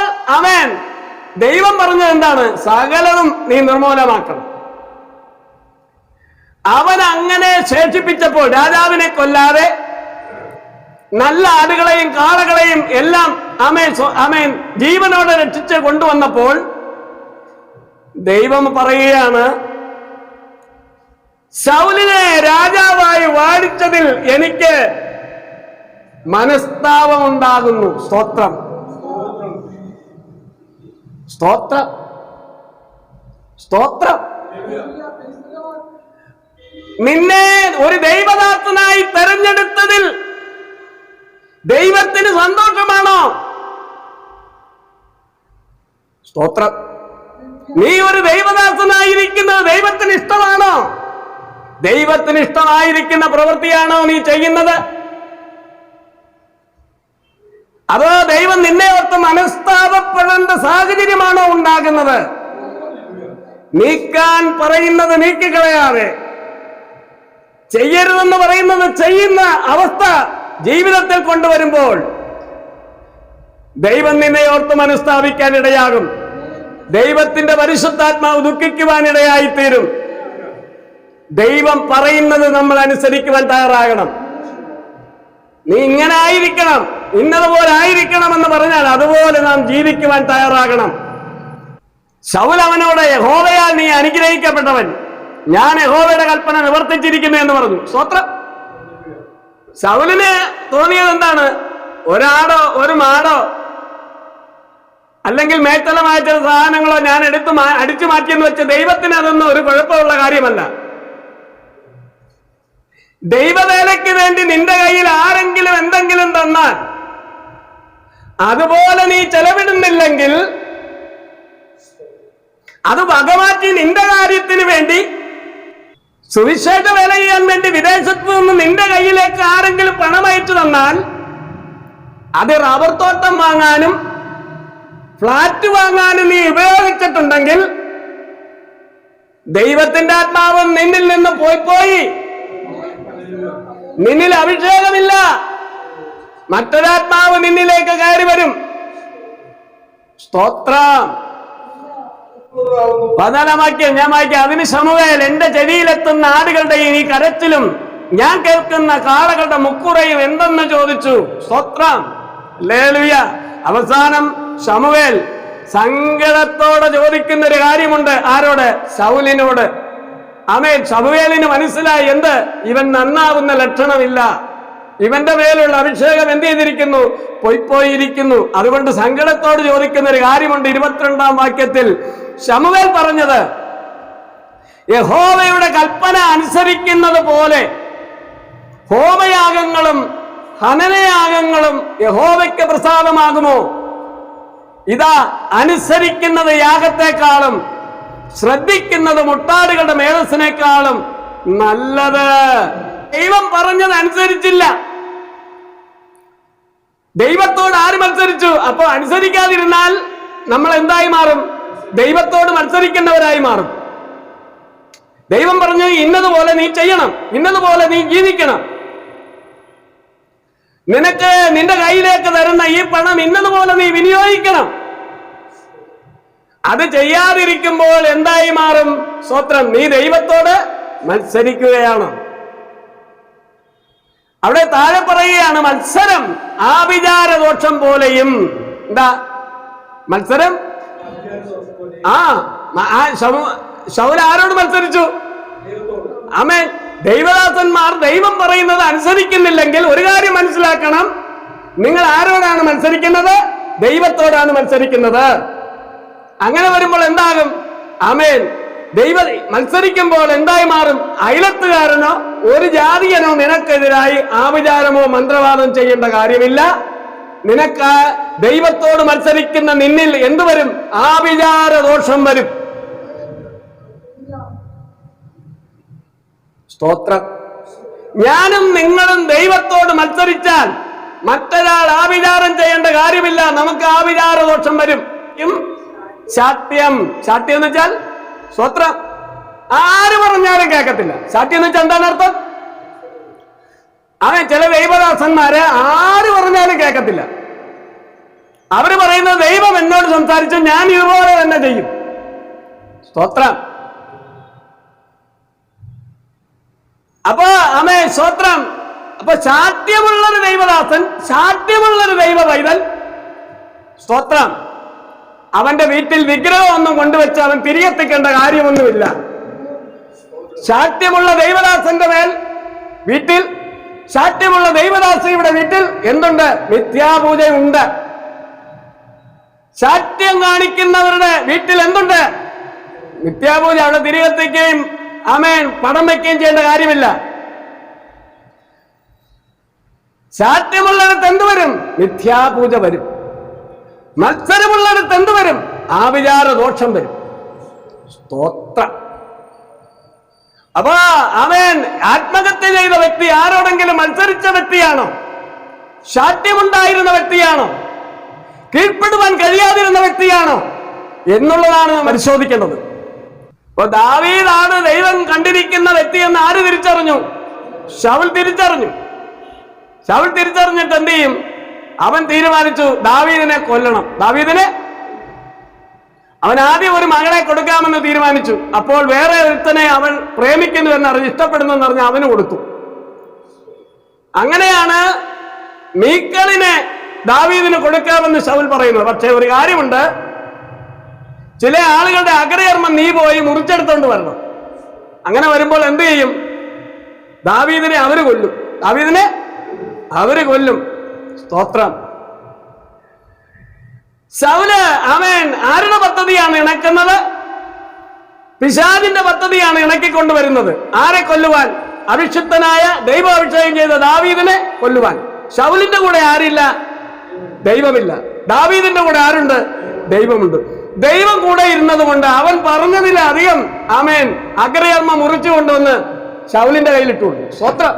Speaker 1: ദൈവം പറഞ്ഞത് എന്താണ്? സകലതും നീ നിർമൂലമാക്കണം. അവൻ അങ്ങനെ ശേഷിപ്പിച്ചപ്പോൾ, രാജാവിനെ കൊല്ലാതെ നല്ല ആടുകളെയും കാളകളെയും എല്ലാം ജീവനോടെ രക്ഷിച്ച് കൊണ്ടുവന്നപ്പോൾ ദൈവം പറയുകയാണ്, ശൗലിനെ രാജാവായി വാഴിച്ചതിൽ എനിക്ക് മനസ്താപമുണ്ടാകുന്നു. സ്തോത്രം, സ്തോത്രം, സ്തോത്രം. നിന്നെ ഒരു ദൈവദാസനായി തെരഞ്ഞെടുത്തതിൽ ദൈവത്തിന് സന്തോഷമാണോ? സ്തോത്രം. നീ ഒരു ദൈവദാസനായിരിക്കുന്നത് ദൈവത്തിന് ഇഷ്ടമാണോ? ദൈവത്തിന് ഇഷ്ടമായിരിക്കുന്ന പ്രവൃത്തിയാണോ നീ ചെയ്യുന്നത്? അതോ ദൈവം നിന്നെ ഓർത്ത് മനസ്താപപ്പെടേണ്ട സാഹചര്യമാണോ ഉണ്ടാകുന്നത്? നീക്കാൻ പറയുന്നത് നീക്കിക്കളയാതെ, ചെയ്യരുതെന്ന് പറയുന്നത് ചെയ്യുന്ന അവസ്ഥ ജീവിതത്തിൽ കൊണ്ടുവരുമ്പോൾ ദൈവം നിന്നെ ഓർത്ത് മനസ്താപിക്കാൻ ഇടയാകും. ദൈവത്തിന്റെ പരിശുദ്ധാത്മാവ് ദുഃഖിക്കുവാനിടയായിത്തീരും. ദൈവം പറയുന്നത് നമ്മൾ അനുസരിക്കുവാൻ തയ്യാറാകണം. നീ ഇങ്ങനെ ആയിരിക്കണം, ഇന്നതുപോലെ ആയിരിക്കണം എന്ന് പറഞ്ഞാൽ അതുപോലെ നാം ജീവിക്കുവാൻ തയ്യാറാകണം. ശൗൽ അവനോട്, യഹോവയാൽ നീ അനുഗ്രഹിക്കപ്പെട്ടവൻ, ഞാൻ യഹോവയുടെ കൽപ്പന നിവർത്തിച്ചിരിക്കുന്നു എന്ന് പറഞ്ഞു. സ്തോത്രം. ശൗലിന് തോന്നിയത് എന്താണ്? ഒരാടോ ഒരു മാടോ അല്ലെങ്കിൽ മേത്തലമായ ചില സാധനങ്ങളോ ഞാൻ അടിച്ചു മാറ്റിയെന്ന് വെച്ച് ദൈവത്തിന് അതൊന്നും ഒരു കുഴപ്പമുള്ള കാര്യമല്ല. ദൈവവേലയ്ക്ക് വേണ്ടി നിന്റെ കയ്യിൽ ആരെങ്കിലും എന്തെങ്കിലും തന്നാൽ അതുപോലെ നീ ചെലവിടുന്നില്ലെങ്കിൽ, അത് വകമാറ്റി നിന്റെ കാര്യത്തിന് വേണ്ടി സുവിശേഷ വേല ചെയ്യാൻ വേണ്ടി വിദേശത്ത് നിന്ന് നിന്റെ കയ്യിലേക്ക് ആരെങ്കിലും പണം അയച്ചു തന്നാൽ, അത് റബ്ബർ തോട്ടം വാങ്ങാനും ഫ്ലാറ്റ് വാങ്ങാനും നീ ഉപയോഗിച്ചിട്ടുണ്ടെങ്കിൽ, ദൈവത്തിന്റെ ആത്മാവ് നിന്നിൽ നിന്ന് പോയി നിന്നിൽ അഭിഷേകമില്ല, മറ്റൊരാത്മാവ് നിന്നിലേക്ക് കയറി വരും. സ്തോത്രം. 14 വാക്യം ഞാൻ വായിക്കാം. അതിന് ശമൂവേൽ, എന്റെ ചെവിയിലെത്തുന്ന ആടുകളുടെ ഈ കരച്ചിലും ഞാൻ കേൾക്കുന്ന കാളകളുടെ മുക്കുറയും എന്തെന്ന് ചോദിച്ചു. സ്തോത്രം. ഹല്ലേലൂയ. അവസാനം ശമൂവേൽ സങ്കടത്തോടെ ചോദിക്കുന്ന ഒരു കാര്യമുണ്ട്. ആരോട്? ശൗലിനോട്. ആമേൻ. ശമൂവേലിന് മനസ്സിലായി, എന്ത്? ഇവൻ നന്നാവുന്ന ലക്ഷണമില്ല, ഇവന്റെ മേലുള്ള അഭിഷേകം എന്ത് ചെയ്തിരിക്കുന്നു? പോയിരിക്കുന്നു. അതുകൊണ്ട് സങ്കടത്തോട് ചോദിക്കുന്ന ഒരു കാര്യമുണ്ട്. 22 വാക്യത്തിൽ ശമൂവേൽ പറഞ്ഞത്, യഹോവയുടെ കൽപ്പന അനുസരിക്കുന്നത് പോലെ ഹോമയാഗങ്ങളും ഹനനയാഗങ്ങളും യഹോവയ്ക്ക് പ്രസാദമാകുമോ? ഇതാ, അനുസരിക്കുന്നത് യാഗത്തെക്കാളും ശ്രദ്ധിക്കുന്നത് മുട്ടാടുകളുടെ മേധസ്സിനേക്കാളും നല്ലത്. ദൈവം പറഞ്ഞത് അനുസരിച്ചില്ല. ദൈവത്തോട് ആര് മത്സരിച്ചു? അപ്പൊ അനുസരിക്കാതിരുന്നാൽ നമ്മൾ എന്തായി മാറും? ദൈവത്തോട് മത്സരിക്കേണ്ടവരായി മാറും. ദൈവം പറഞ്ഞു, ഇന്നതുപോലെ നീ ചെയ്യണം, ഇന്നതുപോലെ നീ ജീവിക്കണം, നിനക്ക് നിന്റെ കയ്യിലേക്ക് തരുന്ന ഈ പണം ഇന്നതുപോലെ നീ വിനിയോഗിക്കണം. അത് ചെയ്യാതിരിക്കുമ്പോൾ എന്തായി മാറും? സ്തോത്രം. നീ ദൈവത്തോട് മത്സരിക്കുകയാണ്. അവിടെ താഴെ പറയുകയാണ്, മത്സരം ആഭിചാരദോഷം പോലെയും. എന്താ മത്സരം? ശൗൽ ആരോട് മത്സരിച്ചു? ആമേൻ. ദൈവദാസന്മാർ ദൈവം പറയുന്നത് അനുസരിക്കുന്നില്ലെങ്കിൽ ഒരു കാര്യം മനസ്സിലാക്കണം, നിങ്ങൾ ആരോടാണ് മത്സരിക്കുന്നത്? ദൈവത്തോടാണ് മത്സരിക്കുന്നത്. അങ്ങനെ വരുമ്പോൾ എന്താകും? ആമേൻ. മത്സരിക്കുമ്പോൾ എന്തായി മാറും? അയലത്തുകാരനോ ഒരു ജാതിയനോ നിനക്കെതിരായി ആഭിചാരമോ മന്ത്രവാദം ചെയ്യേണ്ട കാര്യമില്ല. നിനക്ക് ദൈവത്തോട് മത്സരിക്കുന്ന നിന്നിൽ എന്തു വരും? ആഭിചാര ദോഷം വരും. സ്തോത്രം. ഞാനും നിങ്ങളും ദൈവത്തോട് മത്സരിച്ചാൽ മറ്റൊരാൾ ആഭിചാരം ചെയ്യേണ്ട കാര്യമില്ല, നമുക്ക് ആഭിചാര ദോഷം വരും. ശാഠ്യം. ശാഠ്യം എന്ന് വെച്ചാൽ സ്തോത്രം, ആര് പറഞ്ഞാലും കേൾക്കത്തില്ല. ശാഠ്യം എന്ന് വെച്ചാൽ എന്താണ് അർത്ഥം? അങ്ങനെ ചില ദൈവദാസന്മാര് ആര് പറഞ്ഞാലും കേൾക്കത്തില്ല. അവര് പറയുന്നത്, ദൈവം എന്നോട് സംസാരിച്ചു, ഞാൻ ഇതുപോലെ തന്നെ ചെയ്യും. സ്തോത്രം. അപ്പൊ അമേ സ്തോത്രം. അപ്പൊ ശാഠ്യമുള്ളൊരു ദൈവദാസൻ, ശാഠ്യമുള്ളൊരു ദൈവ പൈതൽ, സ്തോത്രം, അവന്റെ വീട്ടിൽ വിഗ്രഹം ഒന്നും കൊണ്ടുവച്ച് അവൻ തിരികെത്തിക്കേണ്ട കാര്യമൊന്നുമില്ല. ശാഠ്യമുള്ള ദൈവദാസന്റെ മേൽ വീട്ടിൽ, ശാഠ്യമുള്ള ദൈവദാസിയുടെ വീട്ടിൽ എന്തുണ്ട്? മിഥ്യാപൂജയുണ്ട്. ശാഠ്യം കാണിക്കുന്നവരുടെ വീട്ടിൽ എന്തുണ്ട്? മിഥ്യാപൂജ. അവിടെ തിരികെത്തിക്കുകയും ആമേൻ പടം വയ്ക്കുകയും ചെയ്യേണ്ട കാര്യമില്ല. ശാഠ്യമുള്ളിടത്ത് എന്തുവരും? മിഥ്യാപൂജ വരും. മത്സരമുള്ളിടത്ത് എന്തുവരും? ആഭിചാര ദോഷം വരും. സ്തോത്രം. അപ്പൊ അവൻ ആത്മഹത്യ ചെയ്ത വ്യക്തി ആരോടെങ്കിലും മത്സരിച്ച വ്യക്തിയാണോ? ശാഠ്യമുണ്ടായിരുന്ന വ്യക്തിയാണോ? കീഴ്പ്പെടുവാൻ കഴിയാതിരുന്ന വ്യക്തിയാണോ എന്നുള്ളതാണ് പരിശോധിക്കേണ്ടത്. അപ്പൊ ദാവീദാണ് ദൈവം കണ്ടിരിക്കുന്ന വ്യക്തി എന്ന് ആര് തിരിച്ചറിഞ്ഞു? ശൗൽ തിരിച്ചറിഞ്ഞു. ശൗൽ തിരിച്ചറിഞ്ഞിട്ട് എന്ത് ചെയ്യും? അവൻ തീരുമാനിച്ചു ദാവീദിനെ കൊല്ലണം. അവൻ ആദ്യം ഒരു മകളെ കൊടുക്കാമെന്ന് തീരുമാനിച്ചു. അപ്പോൾ വേറെ ഒരുത്തനെ അവൻ പ്രേമിക്കുന്നു എന്നറിഞ്ഞ്, ഇഷ്ടപ്പെടുന്നു എന്നറിഞ്ഞ് അവന് കൊടുത്തു. അങ്ങനെയാണ് മീക്കലിനെ ദാവീദിന് കൊടുക്കാമെന്ന് ശൗൽ പറയുന്നത്. പക്ഷെ ഒരു കാര്യമുണ്ട്, ചില ആളുകളുടെ അഗ്രകർമ്മം നീ പോയി മുറിച്ചെടുത്തോണ്ട് വരണം. അങ്ങനെ വരുമ്പോൾ എന്ത് ചെയ്യും? ദാവീദിനെ അവര് കൊല്ലും. സ്തോത്രം. ശൗല് അവൻ ആരുടെ പദ്ധതിയാണ് ഇണക്കുന്നത്? പിശാചിന്റെ പദ്ധതിയാണ് ഇണക്കിക്കൊണ്ടുവരുന്നത്. ആരെ കൊല്ലുവാൻ? അഭിഷിക്തനായ ദൈവാഭിഷേകം ചെയ്ത ദാവീദിനെ കൊല്ലുവാൻ. ശൗലിന്റെ കൂടെ ആരില്ല? ദൈവമില്ല. ദാവീദിന്റെ കൂടെ ആരുണ്ട്? ദൈവമുണ്ട്. ദൈവം കൂടെ ഇരുന്നത് കൊണ്ട് അവൻ പറഞ്ഞതിലധികം അഗ്രകർമ്മ മുറിച്ചു കൊണ്ടുവന്ന് ശൗലിന്റെ കയ്യിലിട്ടു. സ്വത്രം.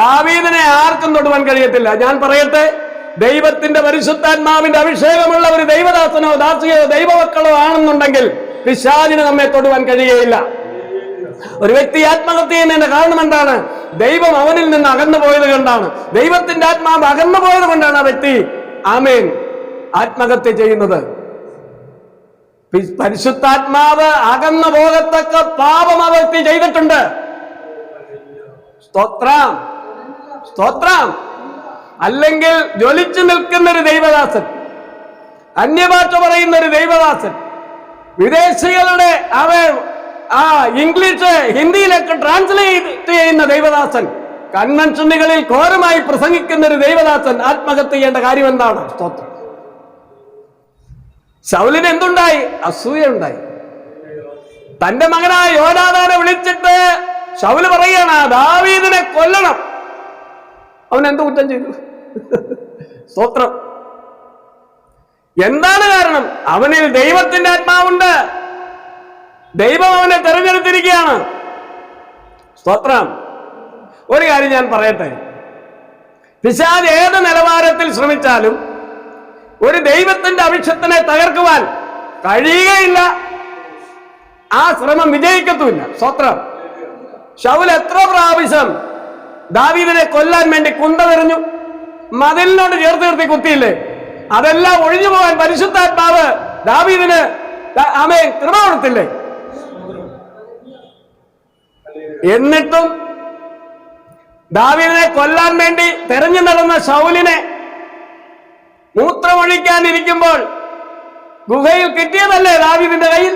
Speaker 1: ദാവീദിനെ ആർക്കും തൊടുവാൻ കഴിയത്തില്ല. ഞാൻ പറയട്ടെ, ദൈവത്തിന്റെ പരിശുദ്ധാത്മാവിന്റെ അഭിഷേകമുള്ള ഒരു ദൈവദാസനോ ദാസിയോ ദൈവമക്കളോ ആണെന്നുണ്ടെങ്കിൽ പിശാചിന് നമ്മെ തൊടുവാൻ കഴിയുകയില്ല. ഒരു വ്യക്തി ആത്മഹത്യ ചെയ്യുന്നതിന്റെ കാരണം എന്താണ്? ദൈവം അവനിൽ നിന്ന് അകന്നു പോയത് കൊണ്ടാണ്. ദൈവത്തിന്റെ ആത്മാവ് അകന്നു പോയത് കൊണ്ടാണ് ആ വ്യക്തി ആത്മഹത്യ ചെയ്യുന്നത്. പരിശുദ്ധാത്മാവ് അകന്നു പോകത്തക്ക പാപം ആ വ്യക്തി ചെയ്തിട്ടുണ്ട്. സ്തോത്രം. അല്ലെങ്കിൽ ജ്വലിച്ചു നിൽക്കുന്ന ഒരു ദൈവദാസൻ, അന്യഭാഷ പറയുന്ന ഒരു ദൈവദാസൻ, വിദേശികളുടെ ഇംഗ്ലീഷ് ഹിന്ദിയിലേക്ക് ട്രാൻസ്ലേറ്റ് ചെയ്യുന്ന ദൈവദാസൻ, കൺവെൻഷനുകളിൽ ഘോരമായി പ്രസംഗിക്കുന്ന ഒരു ദൈവദാസൻ ആത്മഹത്യ ചെയ്യേണ്ട കാര്യം എന്താണ്? സ്തോത്രം. ശൗലിന് എന്തുണ്ടായി? അസൂയ ഉണ്ടായി. തന്റെ മകനായ യോനാഥാനെ വിളിച്ചിട്ട് ശൗല് പറയാണ് ദാവീദിനെ കൊല്ലണം. അവൻ എന്ത് കുറ്റം ചെയ്തു? സ്തോത്രം. എന്താണ് കാരണം? അവനിൽ ദൈവത്തിന്റെ ആത്മാവുണ്ട്. ദൈവം അവനെ തെരഞ്ഞെടുത്തിരിക്കുകയാണ്. സ്തോത്രം. ഒരു കാര്യം ഞാൻ പറയട്ടെ, പിശാച് ഏത് നിലവാരത്തിൽ ശ്രമിച്ചാലും ഒരു ദൈവത്തിന്റെ അഭിഷക്തനെ തകർക്കുവാൻ കഴിയുകയില്ല. ആ ശ്രമം വിജയിക്കത്തുമില്ല. സ്തോത്രം. ശൗൽ എത്ര പ്രാവശ്യം ദാവീദിനെ കൊല്ലാൻ വേണ്ടി കുന്തമെറിഞ്ഞു, മതിലിനോട് ചേർത്ത് നിർത്തി കുത്തിയില്ലേ? അതെല്ലാം ഒഴിഞ്ഞു പോകാൻ പരിശുദ്ധാത്മാവ് ദാവീദിന് കൃപ കൊടുത്തില്ലേ? എന്നിട്ടും ദാവീദിനെ കൊല്ലാൻ വേണ്ടി തെരഞ്ഞു നടന്ന ശൗലിനെ മൂത്രമൊഴിക്കാനിരിക്കുമ്പോൾ ഗുഹയിൽ കിട്ടിയതല്ലേ ദാവീദിന്റെ കയ്യിൽ?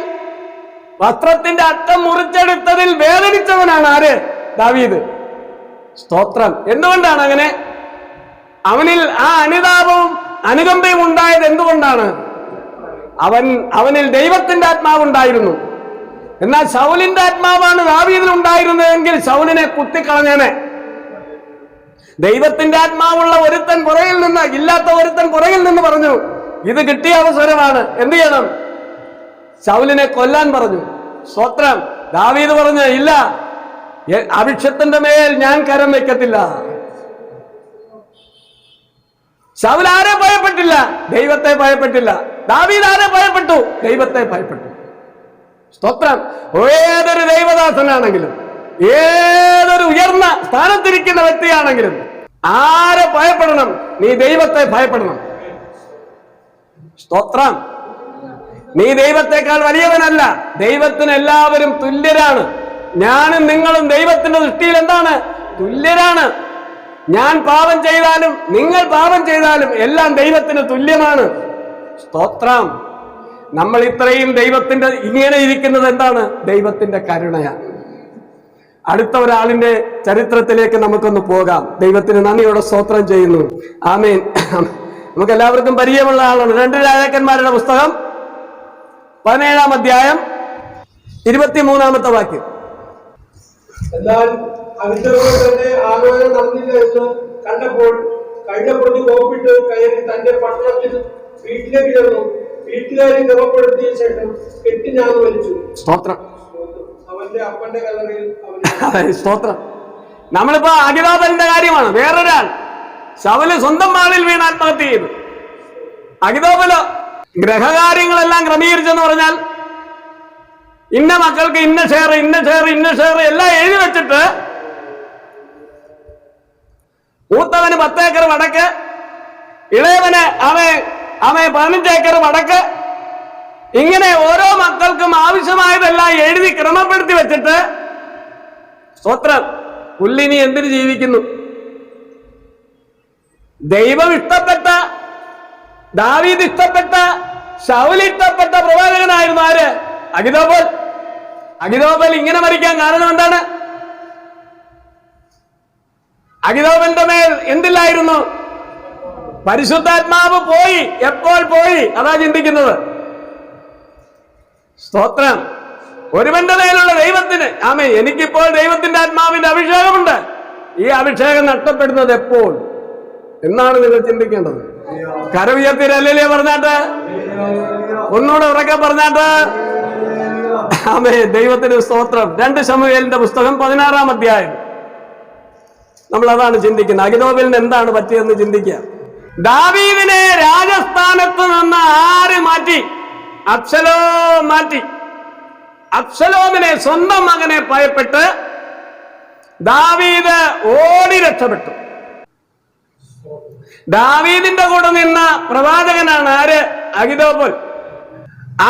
Speaker 1: വസ്ത്രത്തിന്റെ അറ്റം മുറിച്ചെടുത്തതിൽ വേദനിച്ചവനാണ് ആര്? ദാവീദ്. സ്തോത്രം. എന്തുകൊണ്ടാണ് അങ്ങനെ? അവനിൽ ആ അനുതാപവും അനുകമ്പയും ഉണ്ടായത് എന്തുകൊണ്ടാണ്? അവനിൽ ദൈവത്തിന്റെ ആത്മാവുണ്ടായിരുന്നു. എന്നാൽ ശൗലിന്റെ ആത്മാവാണ് ദാവീദിൽ ഉണ്ടായിരുന്നതെങ്കിൽ ശൗലിനെ കുത്തിക്കളഞ്ഞേനെ. ദൈവത്തിന്റെ ആത്മാവുള്ള ഒരുത്തൻ പുറകിൽ നിന്ന്, ഇല്ലാത്ത ഒരുത്തൻ പുറകിൽ നിന്ന് പറഞ്ഞു, ഇത് കിട്ടിയ അവസരമാണ്, എന്ത് ചെയ്യണം? ശൗലിനെ കൊല്ലാൻ പറഞ്ഞു. സ്തോത്രം. ദാവീദ് പറഞ്ഞു, ഇല്ല, അഭിഷക്തന്റെ മേൽ ഞാൻ കരം വെക്കത്തില്ല. ശൗൽ ആരെ ഭയപ്പെട്ടില്ല? ദൈവത്തെ ഭയപ്പെട്ടില്ല. ദാവീദ് ആരെ ഭയപ്പെട്ടു? ദൈവത്തെ ഭയപ്പെട്ടു. സ്തോത്രം. ഏതൊരു ദൈവദാസനാണെങ്കിലും, ഏതൊരു ഉയർന്ന സ്ഥാനത്തിരിക്കുന്ന വ്യക്തിയാണെങ്കിലും ആരെ ഭയപ്പെടണം? നീ ദൈവത്തെ ഭയപ്പെടണം. സ്തോത്രം. നീ ദൈവത്തെക്കാൾ വലിയവനല്ല. ദൈവത്തിന് എല്ലാവരും തുല്യരാണ്. ഞാനും നിങ്ങളും ദൈവത്തിന്റെ ദൃഷ്ടിയിൽ എന്താണ്? തുല്യരാണ്. ഞാൻ പാപം ചെയ്താലും നിങ്ങൾ പാപം ചെയ്താലും എല്ലാം ദൈവത്തിന് തുല്യമാണ്. സ്തോത്രം. നമ്മൾ ഇത്രയും ദൈവത്തിന്റെ ഇങ്ങനെ ഇരിക്കുന്നത് എന്താണ്? ദൈവത്തിന്റെ കരുണയാണ്. അടുത്ത ഒരാളിന്റെ ചരിത്രത്തിലേക്ക് നമുക്കൊന്ന് പോകാം. ദൈവത്തിന് നന്ദിയോടെ സ്തോത്രം ചെയ്യുന്നു. ആമേൻ. നമുക്ക് എല്ലാവർക്കും പരിചയമുള്ള ആളാണ്. 2 രാജാക്കന്മാരുടെ പുസ്തകം 17-ാം അധ്യായം 23-ാമത്തെ വാക്യം.
Speaker 2: എന്നാൽ അതിന്റെ തന്നെ ആലോചന നടന്നില്ല എന്ന് കണ്ടപ്പോൾ കഴിഞ്ഞ കോപ്പിട്ട് കയറി തന്റെ പട്ടണത്തിൽ വീട്ടിലേക്ക് ചെന്നു. വീട്ടുകാരെ ക്രമപ്പെടുത്തിയ ശേഷം കെട്ടിഞ്ഞാന്ന് വലിച്ചു.
Speaker 1: സ്തോത്രം.
Speaker 2: അവന്റെ അപ്പന്റെ കല്ലറയിൽ.
Speaker 1: സ്തോത്രം. നമ്മളിപ്പോ അഹിതോഫലിന്റെ കാര്യമാണ്. വേറൊരാൾ ശൗല് സ്വന്തം മാളിൽ വീണ് ആത്മഹത്യ ചെയ്തു. അഹിതോഫലോ ഗ്രഹകാര്യങ്ങളെല്ലാം ക്രമീകരിച്ചെന്ന് പറഞ്ഞാൽ ഇന്ന മക്കൾക്ക് ഇന്ന ഷെയർ എല്ലാം എഴുതി വെച്ചിട്ട് മൂത്തവന് 10 ഏക്കർ വടക്ക്, ഇളയവന് അവൻ 15 ഏക്കർ വടക്ക്. ഇങ്ങനെ ഓരോ മക്കൾക്കും ആവശ്യമായതെല്ലാം എഴുതി ക്രമപ്പെടുത്തി വെച്ചിട്ട് സ്തോത്രം, പുല്ലിനി എന്തിനു ജീവിക്കുന്നു? ദൈവം ഇഷ്ടപ്പെട്ട, ദാവീദ് ഇഷ്ടപ്പെട്ട, ശൗൽ ഇഷ്ടപ്പെട്ട പ്രവാചകനായിരുന്നു ആര്? അഹിതോഫൽ. അഹിതോഫൽ ഇങ്ങനെ മരിക്കാൻ കാരണം എന്താണ്? അഹിതോഫലിന്റെ മേൽ എന്തില്ലായിരുന്നു? പരിശുദ്ധാത്മാവ് പോയി. എപ്പോൾ പോയി? അതാ ചിന്തിക്കുന്നത്. സ്തോത്രം. ഒരുവന്റെ മേലുള്ള ദൈവത്തിന് ആമേൻ. എനിക്കിപ്പോൾ ദൈവത്തിന്റെ ആത്മാവിന്റെ അഭിഷേകമുണ്ട്. ഈ അഭിഷേകം നഷ്ടപ്പെടുന്നത് എപ്പോൾ എന്നാണ് നിങ്ങൾ ചിന്തിക്കേണ്ടത്. കരവുയർത്തിരല്ലേ പറഞ്ഞാട്ട്, ഒന്നുകൂടെ ഉറക്കെ പറഞ്ഞാട്ട്. ആമേൻ. ദൈവത്തിന് സ്തോത്രം. 2 ശമൂവേലിന്റെ പുസ്തകം 16-ാം അധ്യായം. നമ്മൾ അതാണ് ചിന്തിക്കുന്നത്. അഹിതോഫലിന് എന്താണ് പറ്റിയെന്ന് ചിന്തിക്കുക. ദാവീദിനെ രാജസ്ഥാനത്ത് നിന്ന് ആര് മാറ്റി? അബ്ശലോം മാറ്റി. അബ്ശലോമിനെ, സ്വന്തം മകനെ ഭയപ്പെട്ട് ദാവീദ് ഓടി രക്ഷപ്പെട്ടു. ദാവീദിന്റെ കൂടെ നിന്ന പ്രവാചകനാണ് ആര്? അഹിതോഫൽ.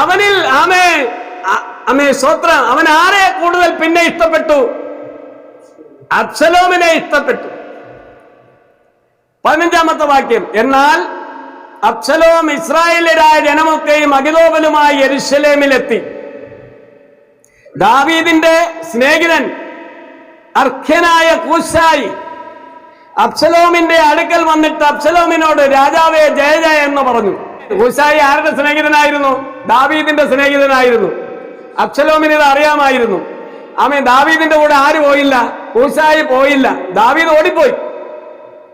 Speaker 1: അവനിൽ ആമേ സ്തോത്രം, അവൻ ആരെ കൂടുതൽ പിന്നെ ഇഷ്ടപ്പെട്ടു? അബ്ശലോമിനെ ഇഷ്ടപ്പെട്ടു. 15-ാമത്തെ വാക്യം. എന്നാൽ അബ്ശലോം ഇസ്രായേലരായ ജനമൊക്കെയും അഹിതോഫലുമായി യെരൂശലേമിലെത്തി. ദാവീദിന്റെ സ്നേഹിതൻ അർഖ്യനായ കൂശായി അബ്ശലോമിന്റെ അടുക്കൽ വന്നിട്ട് അബ്ശലോമിനോട്, രാജാവേ ജയ ജയ എന്ന് പറഞ്ഞു. കൂശായി ആരുടെ സ്നേഹിതനായിരുന്നു? ദാവീദിന്റെ സ്നേഹിതനായിരുന്നു. അബ്ശലോമിന് ഇത് അറിയാമായിരുന്നു. ആമേ. ദാവീദിന്റെ കൂടെ ആര് പോയില്ല? കൂശായി പോയില്ല. ദാവീദ് ഓടിപ്പോയി.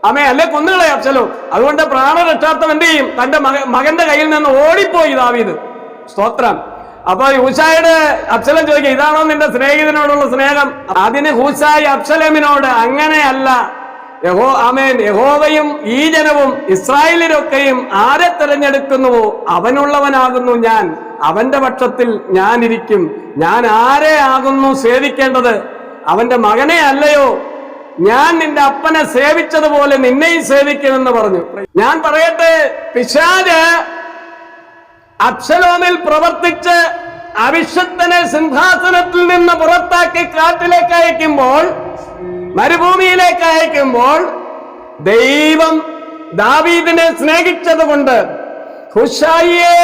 Speaker 1: ആമേ. അല്ലെ കൊന്നുകളെ അബ്ശലോം. അതുകൊണ്ട് പ്രാണരക്ഷാർത്ഥം എന്ത് ചെയ്യും? തന്റെ മകന്റെ കയ്യിൽ നിന്ന് ഓടിപ്പോയി ദാവീദ്. സ്തോത്രം. അപ്പൊ ഹൂശായുടെ അബ്ശലോം ചോദിക്കുക, ഇതാണോ നിന്റെ സ്നേഹിതനോടുള്ള സ്നേഹം? അതിന് ഹൂശായി അബ്ശലോമിനോട്, അങ്ങനെയല്ല, ആമേൻ, യഹോവയും ഈ ജനവും ഇസ്രായേലിലൊക്കെയും ആരെ തെരഞ്ഞെടുക്കുന്നുവോ അവനുള്ളവനാകുന്നു ഞാൻ. അവന്റെ പക്ഷത്തിൽ ഞാൻ ഇരിക്കും. ഞാൻ ആരെ ആകുന്നു സേവിക്കേണ്ടത്? അവന്റെ മകനെ അല്ലയോ? ഞാൻ നിന്റെ അപ്പനെ സേവിച്ചതുപോലെ നിന്നെയും സേവിക്കുമെന്ന് പറഞ്ഞു. ഞാൻ പറയട്ടെ, പിശാച് അബ്ശലോമിൽ പ്രവർത്തിച്ച് അവിശുദ്ധനെ സിംഹാസനത്തിൽ നിന്ന് പുറത്താക്കി കാട്ടിലേക്ക് അയക്കുമ്പോൾ, മരുഭൂമിയിലേക്ക് അയക്കുമ്പോൾ, ദൈവം ദാവീദിനെ സ്നേഹിച്ചത് കൊണ്ട് ഹുശായിയെ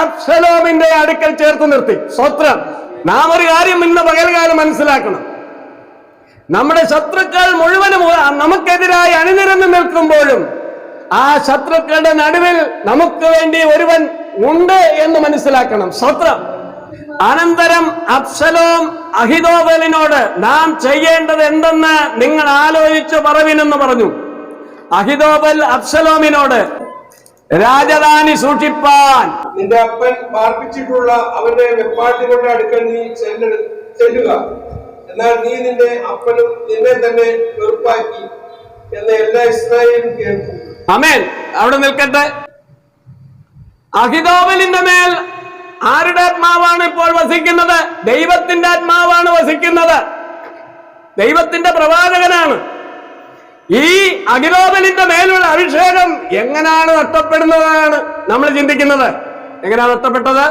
Speaker 1: അബ്ശലോമിന്റെ അടുക്കൽ ചേർത്ത് നിർത്തി. സ്തോത്രം. നാം ഒരു കാര്യം ഇന്ന് പകൽക്കാലം മനസ്സിലാക്കണം. നമ്മുടെ ശത്രുക്കൾ മുഴുവനും നമുക്കെതിരായി അണിനിരന്ന് നിൽക്കുമ്പോഴും ആ ശത്രുക്കളുടെ നടുവിൽ നമുക്ക് വേണ്ടി ഒരുവൻ ഉണ്ട് എന്ന് മനസ്സിലാക്കണം. സ്തോത്രം. അനന്തരം അബ്ശലോം അഹിതോഫലിനോട്, നാം ചെയ്യേണ്ടത് എന്തെന്ന് നിങ്ങൾ ആലോചിച്ചു പറവിനെന്ന് പറഞ്ഞു. അഹിതോഫൽ അബ്ശലോമിനോട്, രാജധാനി സൂക്ഷിപ്പാൻ
Speaker 2: നിന്റെ അപ്പൻ പാർപ്പിച്ചിട്ടുള്ള അവന്റെ വെപ്പാട്ടികളുടെ അടുക്കൽ നീ ചെല്ലുക. എന്നാൽ നീ നിന്റെ അപ്പനും നിന്നെ തന്നെ വെറുപ്പാക്കി എന്ന് എല്ലാ ഇസ്രായേലും കേൾക്കും.
Speaker 1: ആമേൻ. അവിടെ നിൽക്കട്ടെ. അഹിതോഫലിന്റെ മേൽ ആരുടെ ആത്മാവാണ് ഇപ്പോൾ വസിക്കുന്നത്? ദൈവത്തിന്റെ ആത്മാവാണ് വസിക്കുന്നത്. ദൈവത്തിന്റെ പ്രവാചകനാണ്. ഈ അഹിതോഫലിന്റെ മേലുള്ള അഭിഷേകം എങ്ങനെയാണ് നഷ്ടപ്പെടുന്നതാണ് നമ്മൾ ചിന്തിക്കുന്നത്. എങ്ങനെയാണ് നഷ്ടപ്പെട്ടത്?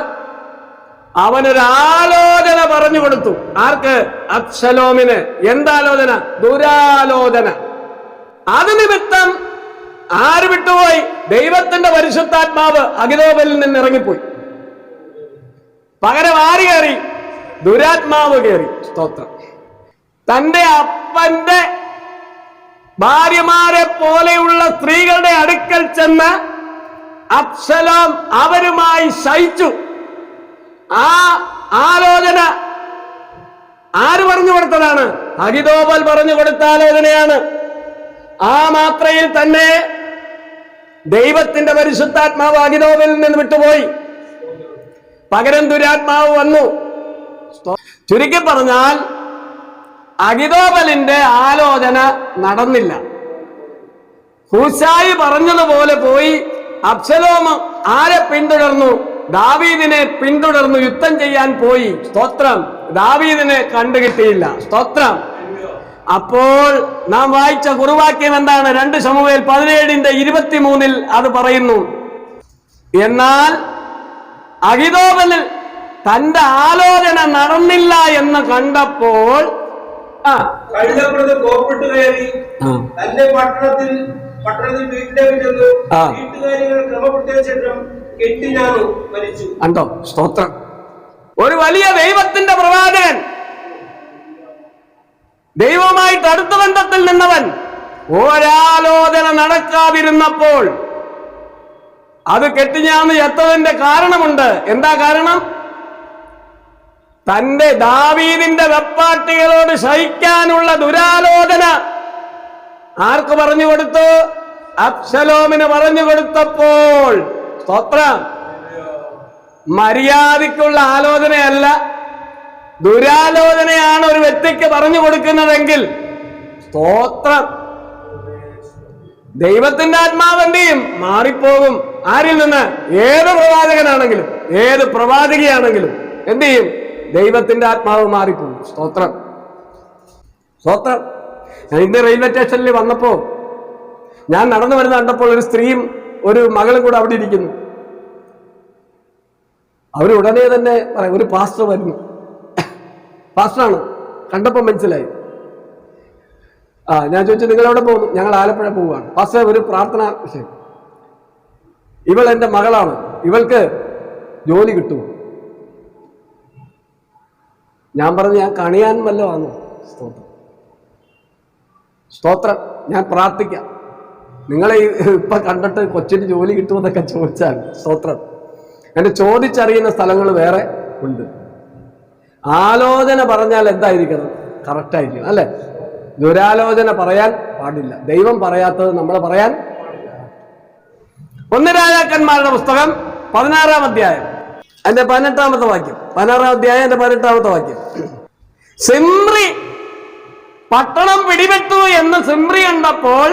Speaker 1: അവനൊരു ആലോചന പറഞ്ഞു കൊടുത്തു. ആർക്ക്? അബ്ശലോമിന്. എന്താലോചന? ദുരാലോചന. അത് നിമിത്തം ആര് വിട്ടുപോയി? ദൈവത്തിന്റെ പരിശുദ്ധാത്മാവ് അഹിതോഫലിൽ നിന്ന് ഇറങ്ങിപ്പോയി. പകരം ആര് കയറി? ദുരാത്മാവ് കയറി. സ്തോത്രം. തന്റെ അപ്പന്റെ ഭാര്യമാരെ പോലെയുള്ള സ്ത്രീകളുടെ അടുക്കൽ ചെന്ന് അബ്ശലോം അവരുമായി ശയിച്ചു. ആ ആലോചന ആര് പറഞ്ഞു കൊടുത്തതാണ്? അഹിതോഫൽ പറഞ്ഞു കൊടുത്ത ആലോചനയാണ്. ആ മാത്രയിൽ തന്നെ ദൈവത്തിന്റെ പരിശുദ്ധാത്മാവ് അഹിതോഫലിൽ നിന്ന് വിട്ടുപോയി. പകരം ദുരാത്മാവ് വന്നു. ചുരുക്കി പറഞ്ഞാൽ അഹിതോഫലിന്റെ ആലോചന നടന്നില്ല. ഹൂശായി പറഞ്ഞതുപോലെ പോയി അബ്ശലോം ആരെ പിന്തുടർന്നു? ദാവീദിനെ പിന്തുടർന്നു യുദ്ധം ചെയ്യാൻ പോയി. സ്തോത്രം. ദാവീദിനെ കണ്ടുകിട്ടിയില്ല. സ്തോത്രം. അപ്പോൾ നാം വായിച്ച കുറുവാക്യം എന്താണ്? 2 ശമൂവേൽ 17:23 അത് പറയുന്നു, എന്നാൽ അഹിതോഫെൽ തന്റെ ആലോചന നടന്നില്ല എന്ന് കണ്ടപ്പോൾ
Speaker 2: കള്ളപ്രതി കോപ്പിട്ട് കയറി തന്റെ പട്ടണത്തിൽ വീട്ടിലേക്ക് ചെന്നു. വീട്ടുകാര്യങ്ങൾ ക്രമപ്പെടുത്തിയ ശേഷം കെട്ടിനാണു മരിച്ചു.
Speaker 1: കണ്ടോ? സ്തോത്രം. ഒരു വലിയ ദൈവത്തിന്റെ പ്രവാചകൻ, ദൈവമായിട്ട് അടുത്ത ബന്ധത്തിൽ നിന്നവൻ, ഒരാലോചന നടക്കാതിരുന്നപ്പോൾ അത് കെട്ടിഞ്ഞാന്ന് ചത്തതിന്റെ കാരണമുണ്ട്. എന്താ കാരണം? തന്റെ ദാവീദിന്റെ വെപ്പാട്ടികളോട് സഹിക്കാനുള്ള ദുരാലോചന ആർക്ക് പറഞ്ഞു കൊടുത്തു? അബ്ശലോമിന് പറഞ്ഞു കൊടുത്തപ്പോൾ. സ്തോത്രം. മര്യാദയ്ക്കുള്ള ആലോചനയല്ല, ദുരാലോചനയാണ് ഒരു വ്യക്തിക്ക് പറഞ്ഞു കൊടുക്കുന്നതെങ്കിൽ, സ്തോത്രം, ദൈവത്തിന്റെ ആത്മാവ് എന്ത് ചെയ്യും? മാറിപ്പോകും. ആരിൽ നിന്ന്? ഏത് പ്രവാചകനാണെങ്കിലും ഏത് പ്രവാചകിയാണെങ്കിലും എന്ത് ചെയ്യും? ദൈവത്തിന്റെ ആത്മാവ് മാറിപ്പോകും. സ്തോത്രം, സ്തോത്രം. ഞാൻ ഇന്ന് റെയിൽവേ സ്റ്റേഷനിൽ വന്നപ്പോ ഞാൻ നടന്നു വരുന്ന കണ്ടപ്പോൾ ഒരു സ്ത്രീയും ഒരു മകളും കൂടെ അവിടെ ഇരിക്കുന്നു. അവർ ഉടനെ തന്നെ പറയും, ഒരു പാസ്റ്റർ വരുന്നു. പാസ്റ്ററാണ്, കണ്ടപ്പോൾ മനസ്സിലായി. ഞാൻ ചോദിച്ചു, നിങ്ങൾ എവിടെ പോകുന്നു? ഞങ്ങൾ ആലപ്പുഴ പോവുകയാണ്. പാസ്റ്റർ, ഒരു പ്രാർത്ഥന വിഷയം. ഇവൾ എൻ്റെ മകളാണ്, ഇവൾക്ക് ജോലി കിട്ടുമോ? ഞാൻ പറഞ്ഞു, ഞാൻ കണിയാൻ വല്ലോ ആണോ? സ്തോത്രം, സ്തോത്രം. ഞാൻ പ്രാർത്ഥിക്കാം, നിങ്ങളെ ഇപ്പൊ കണ്ടിട്ട് കൊച്ചിന് ജോലി കിട്ടുമെന്നൊക്കെ ചോദിച്ചാൽ, സ്തോത്രം, എന്നെ ചോദിച്ചറിയുന്ന സ്ഥലങ്ങൾ വേറെ ഉണ്ട്. ആലോചന പറഞ്ഞാൽ എന്തായിരിക്കണം? കറക്റ്റായിരിക്കണം, അല്ലെ? ദുരാലോചന പറയാൻ പാടില്ല. ദൈവം പറയാത്തത് നമ്മൾ പറയാൻ പാടില്ല. 1 രാജാക്കന്മാരുടെ പുസ്തകം 16-ാം അധ്യായം അതിന്റെ 18-ാമത്തെ വാക്യം. 16-ാം അധ്യായം അതിന്റെ 18-ാമത്തെ വാക്യം. സിമ്രി പട്ടണം പിടിപെട്ടു എന്ന് സിമ്രി കണ്ടപ്പോൾ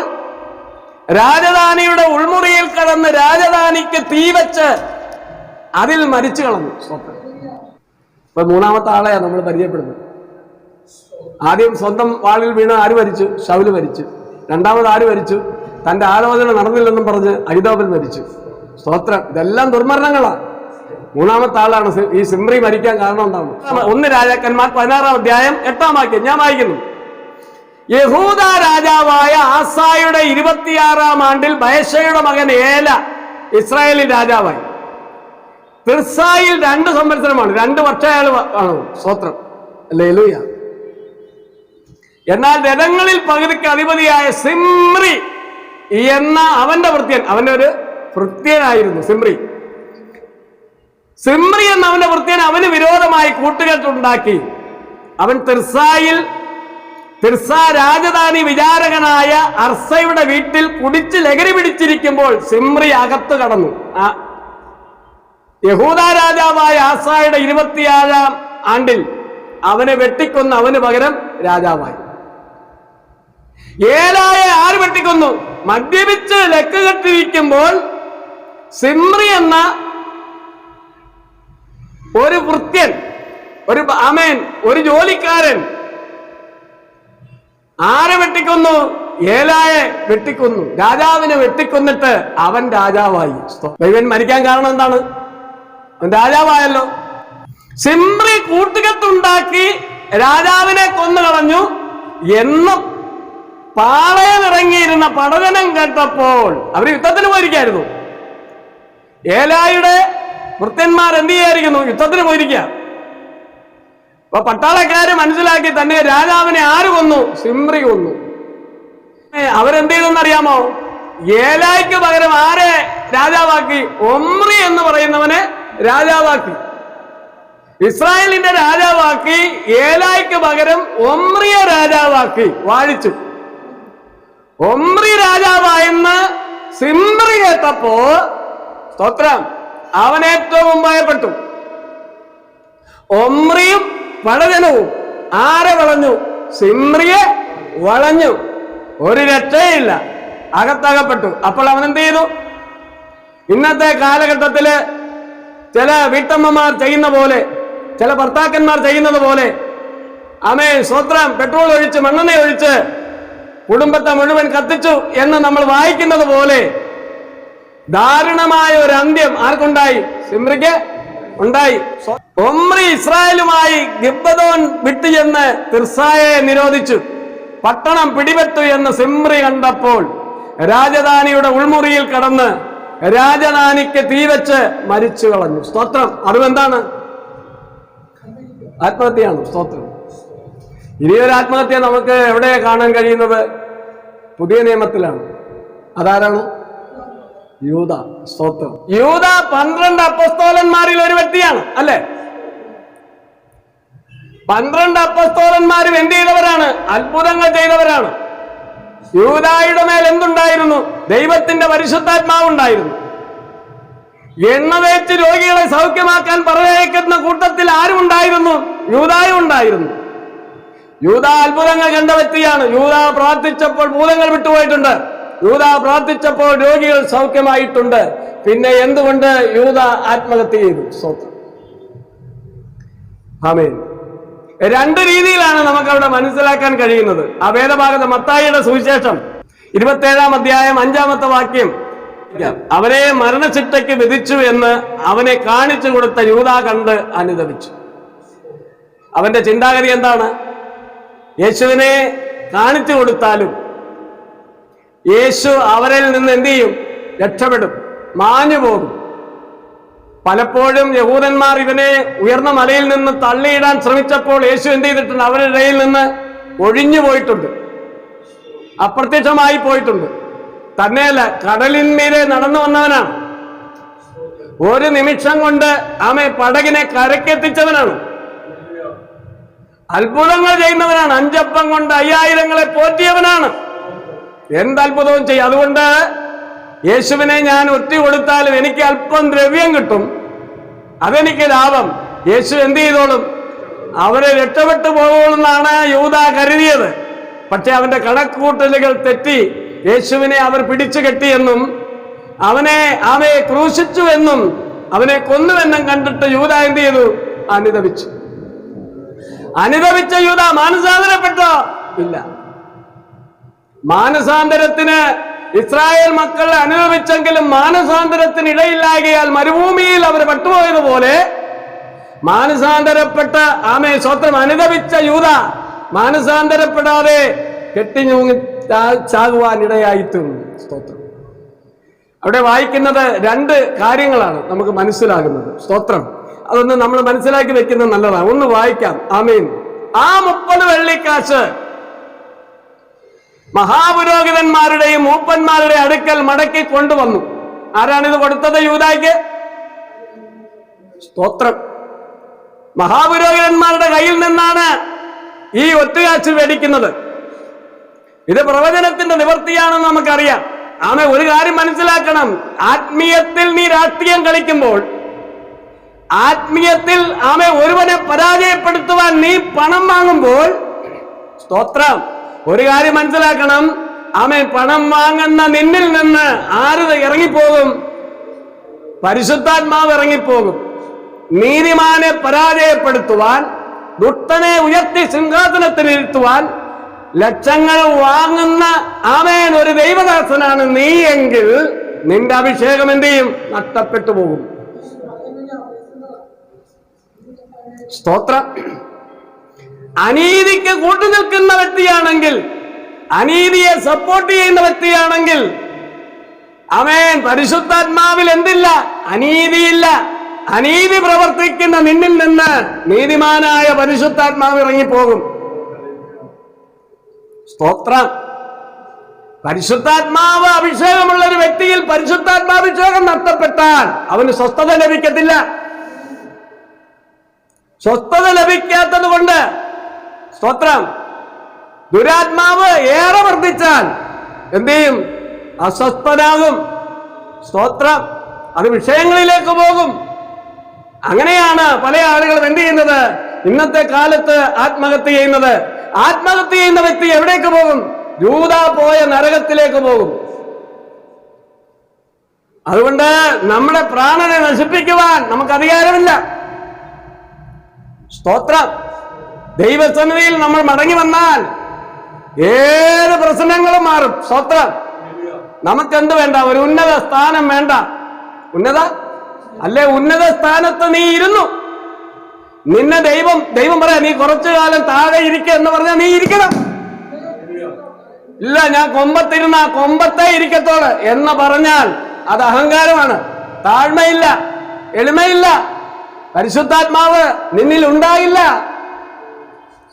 Speaker 1: രാജധാനിയുടെ ഉൾമുറിയിൽ കടന്ന് രാജധാനിക്ക് തീ വെച്ച് അതിൽ മരിച്ചു കളഞ്ഞു. ഇപ്പൊ 3-ാമത്തെ ആളെയാ നമ്മൾ പരിചയപ്പെടുന്നത്. ആദ്യം സ്വന്തം വാളിൽ വീണ് ആര് മരിച്ചു? ശൗല് മരിച്ചു. 2ാമത് ആര് മരിച്ചു? തന്റെ ആലോചന നടന്നില്ലെന്നും പറഞ്ഞ് അഹിതോഫെൽ മരിച്ചു. സ്തോത്രം. ഇതെല്ലാം ദുർമരണങ്ങളാണ്. 3ാമത്തെ ആളാണ് ഈ സിമ്രി മരിക്കാൻ കാരണം ഉണ്ടാവുന്നത്. 1 രാജാക്കന്മാർ 16-ാം അധ്യായം 8-ാം വാക്യം ഞാൻ വായിക്കുന്നു. യഹൂദ രാജാവായ ആസായുടെ 26-ാം ആണ്ടിൽ ബയശയുടെ മകൻ ഏല ഇസ്രായേലിൽ രാജാവായി. തിർസായിൽ 2 സംവത്സരമാണ്, 2 വർഷം അയാൾ ആണ്. സ്തോത്രം, ഹല്ലേലൂയ. എന്നാൽ രഥങ്ങളിൽ പകുതിക്ക് അധിപതിയായ സിമ്രി എന്ന അവന്റെ ഭൃത്യൻ, അവന്റെ ഒരു ഭൃത്യനായിരുന്നു സിമ്രി. സിമ്രി എന്ന അവന്റെ ഭൃത്യൻ അവന് വിരോധമായി കൂട്ടുകെട്ടുണ്ടാക്കി. അവൻ തിർസ രാജധാനി വിചാരകനായ അർസയുടെ വീട്ടിൽ കുടിച്ച് ലഹരി പിടിച്ചിരിക്കുമ്പോൾ സിമ്രി അകത്ത് കടന്നു. യഹൂദ രാജാവായ ആസായുടെ 26-ാം ആണ്ടിൽ അവനെ വെട്ടിക്കൊന്ന് അവന് പകരം രാജാവായി. ഏലായെ ആര് വെട്ടിക്കൊന്നു? മദ്യപിച്ച് ലക്ക് കെട്ടിരിക്കുമ്പോൾ സിമ്രി എന്ന ഒരു ഭൃത്യൻ, ഒരു ജോലിക്കാരൻ ആരെ വെട്ടിക്കൊന്നു? ഏലായെ വെട്ടിക്കൊന്നു. രാജാവിനെ വെട്ടിക്കൊന്നിട്ട് അവൻ രാജാവായി. ഇവൻ മരിക്കാൻ കാരണം എന്താണ്? അവൻ രാജാവായല്ലോ. സിമ്രി കൂട്ടുകെട്ടുണ്ടാക്കി രാജാവിനെ കൊന്നു കളഞ്ഞു എന്ന് പാളയമിറങ്ങിയിരുന്ന പടജനം കേട്ടപ്പോൾ അവർ യുദ്ധത്തിന് പോയിരിക്കായിരുന്നു. ഏലായുടെ ഭൃത്യന്മാർ എന്ത് ചെയ്യായിരിക്കുന്നു? യുദ്ധത്തിന് പോയിരിക്കുക. അപ്പൊ പട്ടാളക്കാര് മനസ്സിലാക്കി തന്നെ രാജാവിനെ ആര് കൊന്നു? സിമ്രി കൊന്നു. അവരെന്ത് ചെയ്തെന്നറിയാമോ? ഏലായ്ക്ക് പകരം ആരെ രാജാവാക്കി? ഒമ്രി എന്ന് പറയുന്നവനെ രാജാവാക്കി. ഇസ്രായേലിന്റെ രാജാവാക്കി. ഏലായ്ക്ക് പകരം ഒമ്രിയെ രാജാവാക്കി വാഴിച്ചു. ഒമ്രി രാജാവായെന്ന് സിമ്രി കേട്ടപ്പോ, സ്തോത്രം, അവനേറ്റവും ഭയപ്പെട്ടു. ഒമ്രിയും പടജനവും ആരെ വളഞ്ഞു? സിമ്രിയെ വളഞ്ഞു. ഒരു രക്ഷയില്ല, അകത്തകപ്പെട്ടു. അപ്പോൾ അവൻ എന്ത് ചെയ്തു? ഇന്നത്തെ കാലഘട്ടത്തില് ചില വീട്ടമ്മമാർ ചെയ്യുന്ന പോലെ, ചില ഭർത്താക്കന്മാർ ചെയ്യുന്നത് പോലെ ആമേൻ സ്തോത്രം, പെട്രോൾ ഒഴിച്ച് മണ്ണെണ്ണ ഒഴിച്ച് കുടുംബത്തെ മുഴുവൻ കത്തിച്ചു എന്ന് നമ്മൾ വായിക്കുന്നത് പോലെ ദാരുണമായ ഒരു അന്ത്യം ആർക്കുണ്ടായി? സിമ്രിക്ക് ഉണ്ടായി. ഒമ്രി ഇസ്രായേലുമായി ഗിബ്ബതോൻ വിട്ടുചെന്ന് തിർസായെ നിരോധിച്ചു. പട്ടണം പിടിപെട്ടു എന്ന് സിമ്രി കണ്ടപ്പോൾ രാജധാനിയുടെ ഉൾമുറിയിൽ കടന്ന് രാജധാനിക്ക് തീവച്ച് മരിച്ചു കളഞ്ഞു. സ്തോത്രം. അതുമെന്താണ്? ആത്മഹത്യയാണ്. സ്തോത്രം. ഇനിയൊരു ആത്മഹത്യ നമുക്ക് എവിടെ കാണാൻ കഴിയുന്നത്? പുതിയ നിയമത്തിലാണ്. അതാരാണ്? യൂദ. സ്തോത്രം. യൂദ 12 അപ്പസ്തോലന്മാരിൽ ഒരു വ്യക്തിയാണ്, അല്ലെ? 12 അപ്പസ്തോലന്മാരും എന്ത് ചെയ്തവരാണ്? അത്ഭുതങ്ങൾ ചെയ്തവരാണ്. യൂദായുടെ മേൽ എന്തുണ്ടായിരുന്നു? ദൈവത്തിന്റെ പരിശുദ്ധാത്മാവ് ഉണ്ടായിരുന്നു. എണ്ണ തേച്ച് രോഗികളെ സൗഖ്യമാക്കാൻ പറഞ്ഞയക്കുന്ന കൂട്ടത്തിൽ ആരും ഉണ്ടായിരുന്നു? യൂദായും ഉണ്ടായിരുന്നു. യൂദ അത്ഭുതങ്ങൾ കണ്ട വ്യക്തിയാണ്. യൂദ പ്രാർത്ഥിച്ചപ്പോൾ ഭൂതങ്ങൾ വിട്ടുപോയിട്ടുണ്ട്. യൂദ പ്രാർത്ഥിച്ചപ്പോൾ രോഗികൾ സൗഖ്യമായിട്ടുണ്ട്. പിന്നെ എന്തുകൊണ്ട് യൂദ ആത്മഹത്യ ചെയ്തു? സ്തോത്രം. ആമേൻ. 2 രീതിയിലാണ് നമുക്ക് അവിടെ മനസ്സിലാക്കാൻ കഴിയുന്നത്. ആ വേദഭാഗത്ത് മത്തായിയുടെ സുവിശേഷം 27-ാം അധ്യായം 5-ാമത്തെ വാക്യം, അവരെ മരണശിക്ഷയ്ക്ക് വിധിച്ചു എന്ന് അവനെ കാണിച്ചു കൊടുത്ത യൂദ കണ്ട് അനുദപിച്ചു. അവന്റെ ചിന്താഗതി എന്താണ്? യേശുവിനെ കാണിച്ചു കൊടുത്താലും യേശു അവരിൽ നിന്ന് എന്ത് ചെയ്യും? രക്ഷപ്പെടും, മാഞ്ഞു പോകും. പലപ്പോഴും യഹൂദന്മാർ ഇവനെ ഉയർന്ന മലയിൽ നിന്ന് തള്ളിയിടാൻ ശ്രമിച്ചപ്പോൾ യേശു എന്ത് ചെയ്തിട്ടുണ്ട്? അവരുടെ ഇടയിൽ നിന്ന് ഒഴിഞ്ഞു പോയിട്ടുണ്ട്, അപ്രത്യക്ഷമായി പോയിട്ടുണ്ട്. തന്നെയല്ല, കടലിന്മീതെ നടന്നു വന്നവനാണ്. ഒരു നിമിഷം കൊണ്ട് ആമേ പടകിനെ കരക്കെത്തിച്ചവനാണ്. അത്ഭുതങ്ങൾ ചെയ്യുന്നവനാണ്. 5 അപ്പം കൊണ്ട് 5000-ങ്ങളെ പോറ്റിയവനാണ്. എന്തത്ഭുതവും ചെയ്യും. അതുകൊണ്ട് യേശുവിനെ ഞാൻ ഒറ്റി കൊടുത്താലും എനിക്ക് അല്പം ദ്രവ്യം കിട്ടും, അതെനിക്ക് ലാഭം. യേശു എന്ത് ചെയ്തോളും? അവരെ രക്ഷപ്പെട്ടു പോകുമെന്നാണ് യൂദ കരുതിയത്. പക്ഷെ അവന്റെ കണക്കൂട്ടലുകൾ തെറ്റി. യേശുവിനെ അവർ പിടിച്ചു കെട്ടിയെന്നും അവനെ ക്രൂശിച്ചു എന്നും അവനെ കൊന്നുവെന്നും കണ്ടിട്ട് യൂദ എന്ത് ചെയ്തു? അനുദപിച്ചു. അനുദപിച്ച യൂദ മാനസാന്തരപ്പെട്ടോ? ഇല്ല. മാനസാന്തരത്തിന് ഇസ്രായേൽ മക്കൾ അനുഭവിച്ചെങ്കിലും മാനസാന്തരത്തിന് ഇടയില്ലായകയാൽ മരുഭൂമിയിൽ അവർ പട്ടുപോയതുപോലെ മാനസാന്തരപ്പെട്ട സ്വത്രം അനുദപിച്ച യൂദ മാനസാന്തരപ്പെടാതെ കെട്ടിഞ്ഞൂങ്ങി ചാകുവാൻ ഇടയായിത്തീർന്നു. സ്തോത്രം. അവിടെ വായിക്കുന്നത് 2 കാര്യങ്ങളാണ് നമുക്ക് മനസ്സിലാകുന്നത്. സ്തോത്രം. അതൊന്ന് നമ്മൾ മനസ്സിലാക്കി വെക്കുന്നത് നല്ലതാണ്. ഒന്ന് വായിക്കാം. ആമേൻ. ആ 30 വെള്ളിക്കാശ് മഹാപുരോഹിതന്മാരുടെയും മൂപ്പന്മാരുടെ അടുക്കൽ മടക്കി കൊണ്ടുവന്നു. ആരാണിത് കൊടുത്തത്? യൂദായ്ക്ക്. സ്തോത്രം. മഹാപുരോഹിതന്മാരുടെ കയ്യിൽ നിന്നാണ് ഈ ഒറ്റുകാശ് മേടിക്കുന്നത്. ഇത് പ്രവചനത്തിന്റെ നിവൃത്തിയാണെന്ന് നമുക്കറിയാം. ഒരു കാര്യം മനസ്സിലാക്കണം. ആത്മീയത്തിൽ നീ രാഷ്ട്രീയം കളിക്കുമ്പോൾ, ആത്മീയത്തിൽ ഒരുവനെ പരാജയപ്പെടുത്തുവാൻ നീ പണം വാങ്ങുമ്പോൾ, സ്തോത്രം, ഒരു കാര്യം മനസ്സിലാക്കണം. പണം വാങ്ങുന്ന നിന്നിൽ നിന്ന് ആര് ഇറങ്ങിപ്പോകും? പരിശുദ്ധാത്മാവ് ഇറങ്ങിപ്പോകും. നീതിമാനെ പരാജയപ്പെടുത്തുവാൻ, ദുഷ്ടനെ ഉയർത്തി സിംഹാസനത്തിലിരുത്തുവാൻ ലക്ഷങ്ങൾ വാങ്ങുന്ന ഒരു ദൈവദാസനാണ് നീ എങ്കിൽ നിന്റെ അഭിഷേകം എന്ത് ചെയ്യും? നഷ്ടപ്പെട്ടു പോകും. സ്തോത്രം. അനീതിക്ക് കൂട്ടുനിൽക്കുന്ന വ്യക്തിയാണെങ്കിൽ, അനീതിയെ സപ്പോർട്ട് ചെയ്യുന്ന വ്യക്തിയാണെങ്കിൽ, പരിശുദ്ധാത്മാവിൽ എന്തില്ല? അനീതിയില്ല. അനീതി പ്രവർത്തിക്കുന്ന നിന്നിൽ നിന്ന് നീതിമാനായ പരിശുദ്ധാത്മാവ് ഇറങ്ങിപ്പോകും. സ്തോത്രം. പരിശുദ്ധാത്മാവ് അഭിഷേകമുള്ള ഒരു വ്യക്തിയിൽ പരിശുദ്ധാത്മാഭിഷേകം നഷ്ടപ്പെട്ടാൽ അവന് സ്വസ്ഥത ലഭിക്കത്തില്ല. സ്വസ്ഥത ലഭിക്കാത്തത് കൊണ്ട്, സ്തോത്രം, ദുരാത്മാവ് ഏറെ വർദ്ധിച്ചാൽ എന്ത് ചെയ്യും? അസ്വസ്ഥനാകും. സ്തോത്രം. അത് വിഷയങ്ങളിലേക്ക് പോകും. അങ്ങനെയാണ് പല ആളുകളും എന്ത് ചെയ്യുന്നത്? ഇന്നത്തെ കാലത്ത് ആത്മഹത്യ ചെയ്യുന്നത്. ആത്മഹത്യ ചെയ്യുന്ന വ്യക്തി എവിടേക്ക് പോകും? യൂദ പോയ നരകത്തിലേക്ക് പോകും. അതുകൊണ്ട് നമ്മുടെ പ്രാണനെ നശിപ്പിക്കുവാൻ നമുക്ക് അധികാരമില്ല. സ്തോത്രം. ദൈവസന്നിധിയിൽ നമ്മൾ മടങ്ങി വന്നാൽ ഏത് പ്രശ്നങ്ങളും മാറും. സ്തോത്രം. നമുക്കെന്ത് വേണ്ട? ഒരു ഉന്നത സ്ഥാനം വേണ്ട. ഉന്നത സ്ഥാനത്ത് നീ ഇരുന്നു. നിന്നെ ദൈവം പറയാ, നീ കുറച്ചു കാലം താഴെ ഇരിക്കുക എന്ന് പറഞ്ഞാൽ നീ ഇരിക്കണം. ഇല്ല, ഞാൻ കൊമ്പത്തിരുന്ന ആ കൊമ്പത്തെ ഇരിക്കത്തോള് എന്ന് പറഞ്ഞാൽ അത് അഹങ്കാരമാണ്. താഴ്മയില്ല, എളിമയില്ല, പരിശുദ്ധാത്മാവ് നിന്നിൽ ഉണ്ടായില്ല.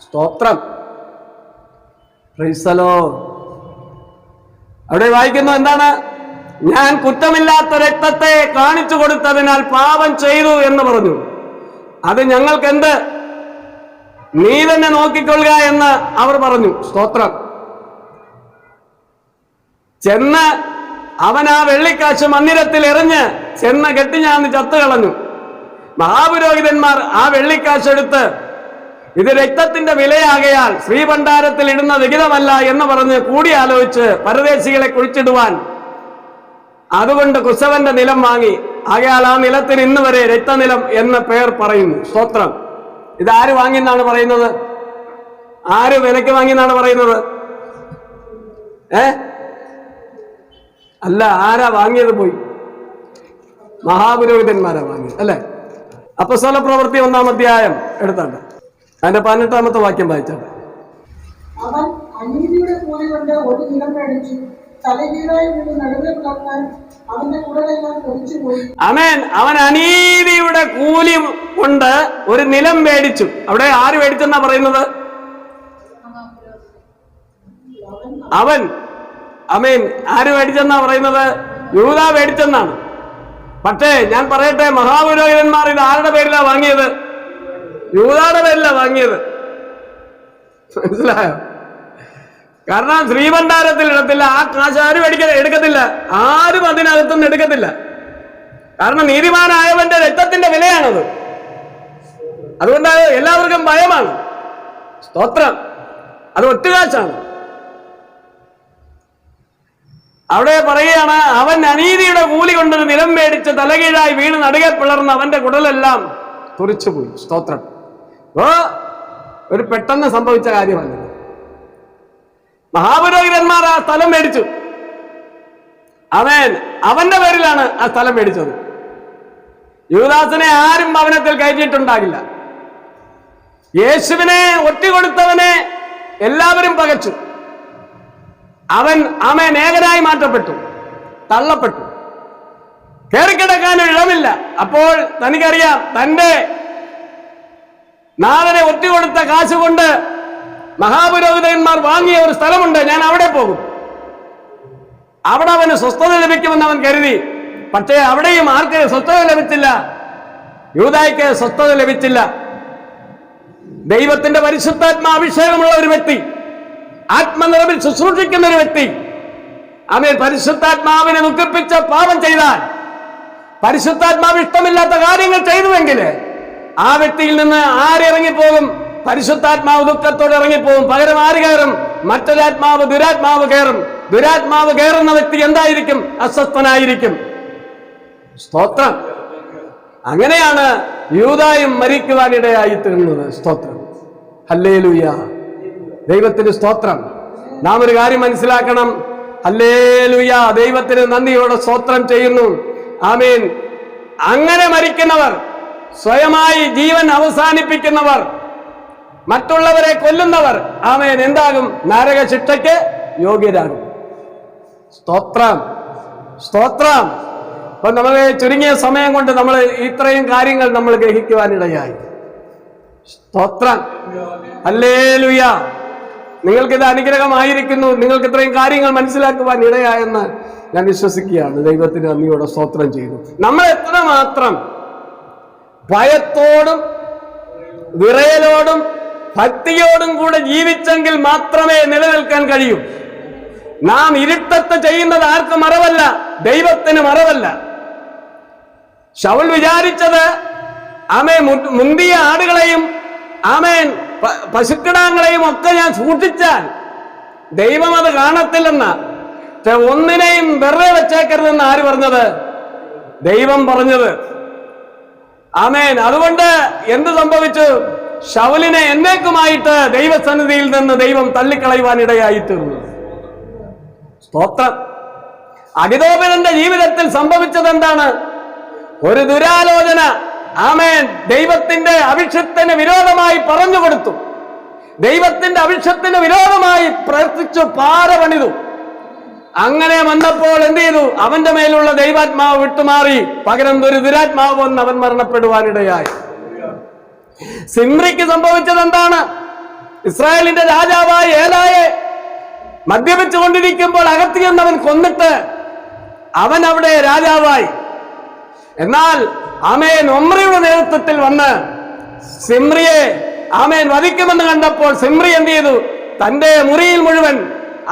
Speaker 1: സ്തോത്രം. Praise the Lord. അവിടെ വായിക്കുന്നു എന്താണ്? ഞാൻ കുറ്റമില്ലാത്ത രക്തത്തെ കാണിച്ചു കൊടുത്തതിനാൽ പാപം ചെയ്തു എന്ന് പറഞ്ഞു. അത് ഞങ്ങൾക്കെന്ത്? നീ തന്നെ നോക്കിക്കൊള്ളുക എന്ന് അവർ പറഞ്ഞു. സ്തോത്രം. ചെന്ന് അവൻ ആ വെള്ളിക്കാശ് മന്ദിരത്തിൽ എറിഞ്ഞ് ചെന്ന് കെട്ടിഞ്ഞാന്ന് ചത്തുകളഞ്ഞു. മഹാപുരോഹിതന്മാർ ആ വെള്ളിക്കാശ് എടുത്ത് ഇത് രക്തത്തിന്റെ വിലയാകയാൽ ശ്രീഭണ്ഡാരത്തിൽ ഇടുന്ന വിഹിതമല്ല എന്ന് പറഞ്ഞ് കൂടിയാലോചിച്ച് പരദേശികളെ കുഴിച്ചിടുവാൻ അതുകൊണ്ട് കുശവന്റെ നിലം വാങ്ങി. ആകയാൽ ആ നിലത്തിന് ഇന്ന് വരെ രക്തനിലം എന്ന പേർ പറയുന്നു. സ്തോത്രം. ഇതാര് വാങ്ങിയെന്നാണ് പറയുന്നത്? ആര് വിലക്ക് വാങ്ങിയെന്നാണ് പറയുന്നത്? അല്ല, ആരാ വാങ്ങിയത്? പോയി മഹാപുരോഹിതന്മാരാ വാങ്ങിയത്, അല്ലെ? അപ്പോസ്തല പ്രവൃത്തി 1-ാം അധ്യായം എടുത്താണ്ട് അതിന്റെ 18-ാമത്തെ വാക്യം വായിച്ചാണ്.
Speaker 3: അവൻ അനീതിയുടെ കൂലി കൊണ്ട് ഒരു നിലം മേടിച്ചു, തലകീഴായി വീണ് നടുവെ പിളർന്നാൽ അവന്റെ കുടലെല്ലാം തെറിച്ചുപോയി.
Speaker 1: ആമേൻ. അവൻ അനീതിയുടെ കൂലി കൊണ്ട് ഒരു നിലം മേടിച്ചു. അവിടെ ആര് മേടിച്ചെന്നാ പറയുന്നത്? അവൻ. ആമേൻ. ആര് മേടിച്ചെന്നാ പറയുന്നത്? യൂദാ മേടിച്ചെന്നാണ്. പക്ഷേ ഞാൻ പറയട്ടെ, മഹാപുരോഹിതന്മാർ ഇത് ആരുടെ പേരിലാ വാങ്ങിയത്? യൂദായുടെ പേരിലാ വാങ്ങിയത്. മനസ്സിലായോ? കാരണം ശ്രീഭണ്ഡാരത്തിൽ ഇടത്തില്ല. ആ കാശ് ആരും എടുക്കത്തില്ല. ആരും അതിനകത്തുനിന്ന് എടുക്കത്തില്ല. കാരണം നീതിമാനായവന്റെ രക്തത്തിന്റെ വിലയാണത്. അതുകൊണ്ട് എല്ലാവർക്കും ഭയമാണ്. സ്തോത്രം. അത് ഒറ്റുകാശാണ്. അവിടെ പറയുകയാണ്, അവൻ അനീതിയുടെ കൂലി കൊണ്ടൊരു നിലം മേടിച്ച് തലകീഴായി വീണ് നടുകെ പിളർന്ന് അവന്റെ കുടലെല്ലാം തുറിച്ചുപോയി. സ്തോത്രം. ഒരു പെട്ടെന്ന് സംഭവിച്ച കാര്യമല്ല. മഹാപുരോഹിതന്മാർ ആ സ്ഥലം മേടിച്ചു. അവന്റെ പേരിലാണ് ആ സ്ഥലം മേടിച്ചത്. യൂദാസിനെ ആരും ഭവനത്തിൽ കയറ്റിയിട്ടുണ്ടാകില്ല. യേശുവിനെ ഒറ്റുകൊടുത്തവനെ എല്ലാവരും പകച്ചു. അവൻ ഏകനായി മാറ്റപ്പെട്ടു, തള്ളപ്പെട്ടു. കയറിക്കിടക്കാനും ഇടമില്ല. അപ്പോൾ തനിക്കറിയാം, തന്റെ നാഥനെ ഒറ്റുകൊടുത്ത കാശ് കൊണ്ട് മഹാപുരോഹിതന്മാർ വാങ്ങിയ ഒരു സ്ഥലമുണ്ട്, ഞാൻ അവിടെ പോകും. അവിടെ അവന് സ്വസ്ഥത ലഭിക്കുമെന്ന് അവൻ കരുതി. പക്ഷേ അവിടെയും ആർക്ക് സ്വസ്ഥത ലഭിച്ചില്ല? യൂദായ്ക്ക് സ്വസ്ഥത ലഭിച്ചില്ല. ദൈവത്തിന്റെ പരിശുദ്ധാത്മാഭിഷേകമുള്ള ഒരു വ്യക്തി, ആത്മനിറവിൽ ശുശ്രൂഷിക്കുന്ന ഒരു വ്യക്തി, അവൻ പരിശുദ്ധാത്മാവിനെ ദുഃഖിപ്പിച്ച പാപം ചെയ്താൽ, പരിശുദ്ധാത്മാവ് ഇഷ്ടമില്ലാത്ത കാര്യങ്ങൾ ചെയ്തുവെങ്കിൽ ആ വ്യക്തിയിൽ നിന്ന് ആരിറങ്ങിപ്പോകും? പരിശുദ്ധാത്മാവ് ദുഃഖത്തോടെ ഇറങ്ങിപ്പോകും. പകരം ആര് കയറും? മറ്റൊരാത്മാവ്, ദുരാത്മാവ് കയറും. ദുരാത്മാവ് കയറുന്ന വ്യക്തി എന്തായിരിക്കും? അസ്വസ്ഥനായിരിക്കും. സ്തോത്രം. അങ്ങനെയാണ് യൂദായും മരിക്കുവാനിടയായി തീർന്നത്. സ്തോത്രം. ഹല്ലേലൂയ. ദൈവത്തിന് സ്തോത്രം. നാം ഒരു കാര്യം മനസ്സിലാക്കണം. ഹല്ലേലൂയ. ദൈവത്തിന് നന്ദിയോടെ സ്തോത്രം ചെയ്യുന്നു. ആമേൻ. അങ്ങനെ മരിക്കുന്നവർ, സ്വയമായി ജീവൻ അവസാനിപ്പിക്കുന്നവർ, മറ്റുള്ളവരെ കൊല്ലുന്നവർ, ആമേൻ, എന്താകും? നരക ശിക്ഷയ്ക്ക് യോഗ്യരാകും. സ്തോത്രം. സ്തോത്രം. അപ്പൊ നമ്മൾ ചുരുങ്ങിയ സമയം കൊണ്ട് നമ്മൾ ഇത്രയും കാര്യങ്ങൾ നമ്മൾ ഗ്രഹിക്കുവാനിടയായി. സ്തോത്രം. ഹല്ലേലൂയ. നിങ്ങൾക്കിത് അനുഗ്രഹമായിരിക്കുന്നു. നിങ്ങൾക്ക് ഇത്രയും കാര്യങ്ങൾ മനസ്സിലാക്കുവാൻ ഇടയായെന്ന് ഞാൻ വിശ്വസിക്കുകയാണ്. ദൈവത്തിന് നന്ദിയോടെ സ്തോത്രം ചെയ്തു. നമ്മൾ എത്രമാത്രം ഭയത്തോടും വിറയലോടും ഭക്തിയോടും കൂടെ ജീവിച്ചെങ്കിൽ മാത്രമേ നിലനിൽക്കാൻ കഴിയൂ. നാം ഇരുട്ടത്ത് ചെയ്യുന്നത് ആർക്ക് മറവല്ല? ദൈവത്തിന് മറവല്ല. ശൗൽ വിചാരിച്ചത്, ആമേൻ, മുന്തിയ ആടുകളെയും ആമേൻ പശുക്കിടാങ്ങളെയും ഒക്കെ ഞാൻ സൂക്ഷിച്ചാൽ ദൈവം അത് കാണത്തില്ലെന്ന. പക്ഷെ ഒന്നിനെയും വെറുതെ വെച്ചേക്കരുതെന്ന് ആര് പറഞ്ഞത്? ദൈവം പറഞ്ഞത്. ആമേൻ. അതുകൊണ്ട് എന്ത് സംഭവിച്ചു? ശൗലിനെ എന്നേക്കുമായിട്ട് ദൈവസന്നിധിയിൽ നിന്ന് ദൈവം തള്ളിക്കളയുവാൻ ഇടയായി തീർന്നു. സ്തോത്രം. അഹിതോഫെലിന്റെ ജീവിതത്തിൽ സംഭവിച്ചത് എന്താണ്? ഒരു ദുരാലോചന ആമേൻ ദൈവത്തിന്റെ അഭിഷിക്തന് വിരോധമായി പറഞ്ഞു കൊടുത്തു. ദൈവത്തിന്റെ അഭിഷിക്തന് വിരോധമായി പ്രവർത്തിച്ചു പാറ പണിതു. അങ്ങനെ വന്നപ്പോൾ എന്ത് ചെയ്തു? അവന്റെ മേലുള്ള ദൈവാത്മാവ് വിട്ടുമാറി, പകരം ഒരു ദുരാത്മാവ് വന്ന് അവൻ മരണപ്പെടുവാനിടയായി. സിമ്രിക്ക് സംഭവിച്ചത് എന്താണ്? ഇസ്രായേലിന്റെ രാജാവായ ഏലായെ മദ്യപിച്ചു കൊണ്ടിരിക്കുമ്പോൾ അകത്ത് ചെന്നവൻ കൊന്നിട്ട് അവൻ അവിടെ രാജാവായി. എന്നാൽ ആമേൻ ഒമ്രിയുടെ നേതൃത്വത്തിൽ വന്ന് സിമ്രിയെ ആമേൻ വധിക്കുമെന്ന് കണ്ടപ്പോൾ സിമ്രി എന്ത് ചെയ്തു? തന്റെ മുറിയിൽ മുഴുവൻ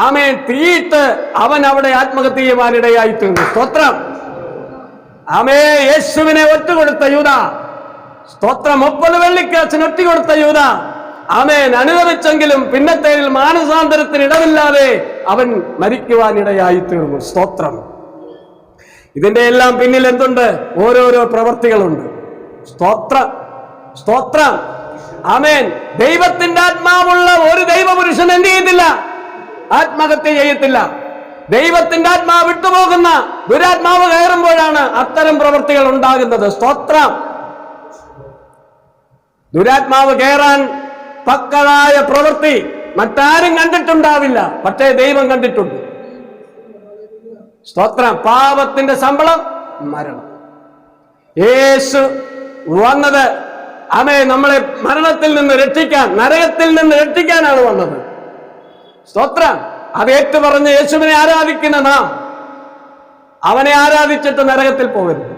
Speaker 1: ആമേൻ തീയിട്ട് അവൻ അവിടെ ആത്മഹത്യ ചെയ്യുവാനിടയായി തീർന്നു. സ്തോത്രം. ആമേ യേശുവിനെ ഒറ്റുകൊടുത്ത യൂദ, സ്തോത്രം, 30 വെള്ളിക്കാശിന് ഒറ്റുകൊടുത്ത യൂദ ആമേൻ അനുഭവിച്ചെങ്കിലും പിന്നത്തേതിൽ മാനസാന്തരത്തിന് ഇടമില്ലാതെ അവൻ മരിക്കുവാനിടയായി തീർന്നു. സ്തോത്രം. ഇതിന്റെ എല്ലാം പിന്നിൽ എന്തുണ്ട്? ഓരോരോ പ്രവർത്തികളുണ്ട്. സ്തോത്രം. ആമേൻ. ദൈവത്തിന്റെ ആത്മാവുള്ള ഒരു ദൈവപുരുഷൻ എന്ത് ചെയ്യത്തില്ല? ആത്മഹത്യ ചെയ്യത്തില്ല. ദൈവത്തിന്റെ ആത്മാവ് വിട്ടുപോകുന്ന ദുരാത്മാവ് കയറുമ്പോഴാണ് അത്തരം പ്രവൃത്തികൾ ഉണ്ടാകുന്നത്. സ്തോത്രം. ദുരാത്മാവ് കയറാൻ പക്കളായ പ്രവൃത്തി മറ്റാരും കണ്ടിട്ടുണ്ടാവില്ല, പക്ഷേ ദൈവം കണ്ടിട്ടുണ്ട്. സ്തോത്രം. പാപത്തിന്റെ ശമ്പളം മരണം. യേശു വന്നത് നമ്മളെ മരണത്തിൽ നിന്ന് രക്ഷിക്കാൻ, നരകത്തിൽ നിന്ന് രക്ഷിക്കാനാണ് വന്നത്. സ്തോത്രം. അത് ഏറ്റുപറഞ്ഞ് യേശുവിനെ ആരാധിക്കുന്ന നാം അവനെ ആരാധിച്ചിട്ട് നരകത്തിൽ പോകരുത്.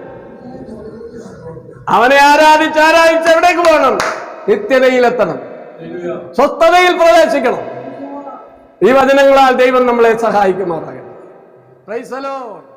Speaker 1: അവനെ ആരാധിച്ച് എവിടേക്ക് പോകണം? നിത്യതയിലെത്തണം, സ്വസ്ഥതയിൽ പ്രവേശിക്കണം. ഈ വചനങ്ങളാൽ ദൈവം നമ്മളെ സഹായിക്കുമാറാകട്ടെ. Price the Lord.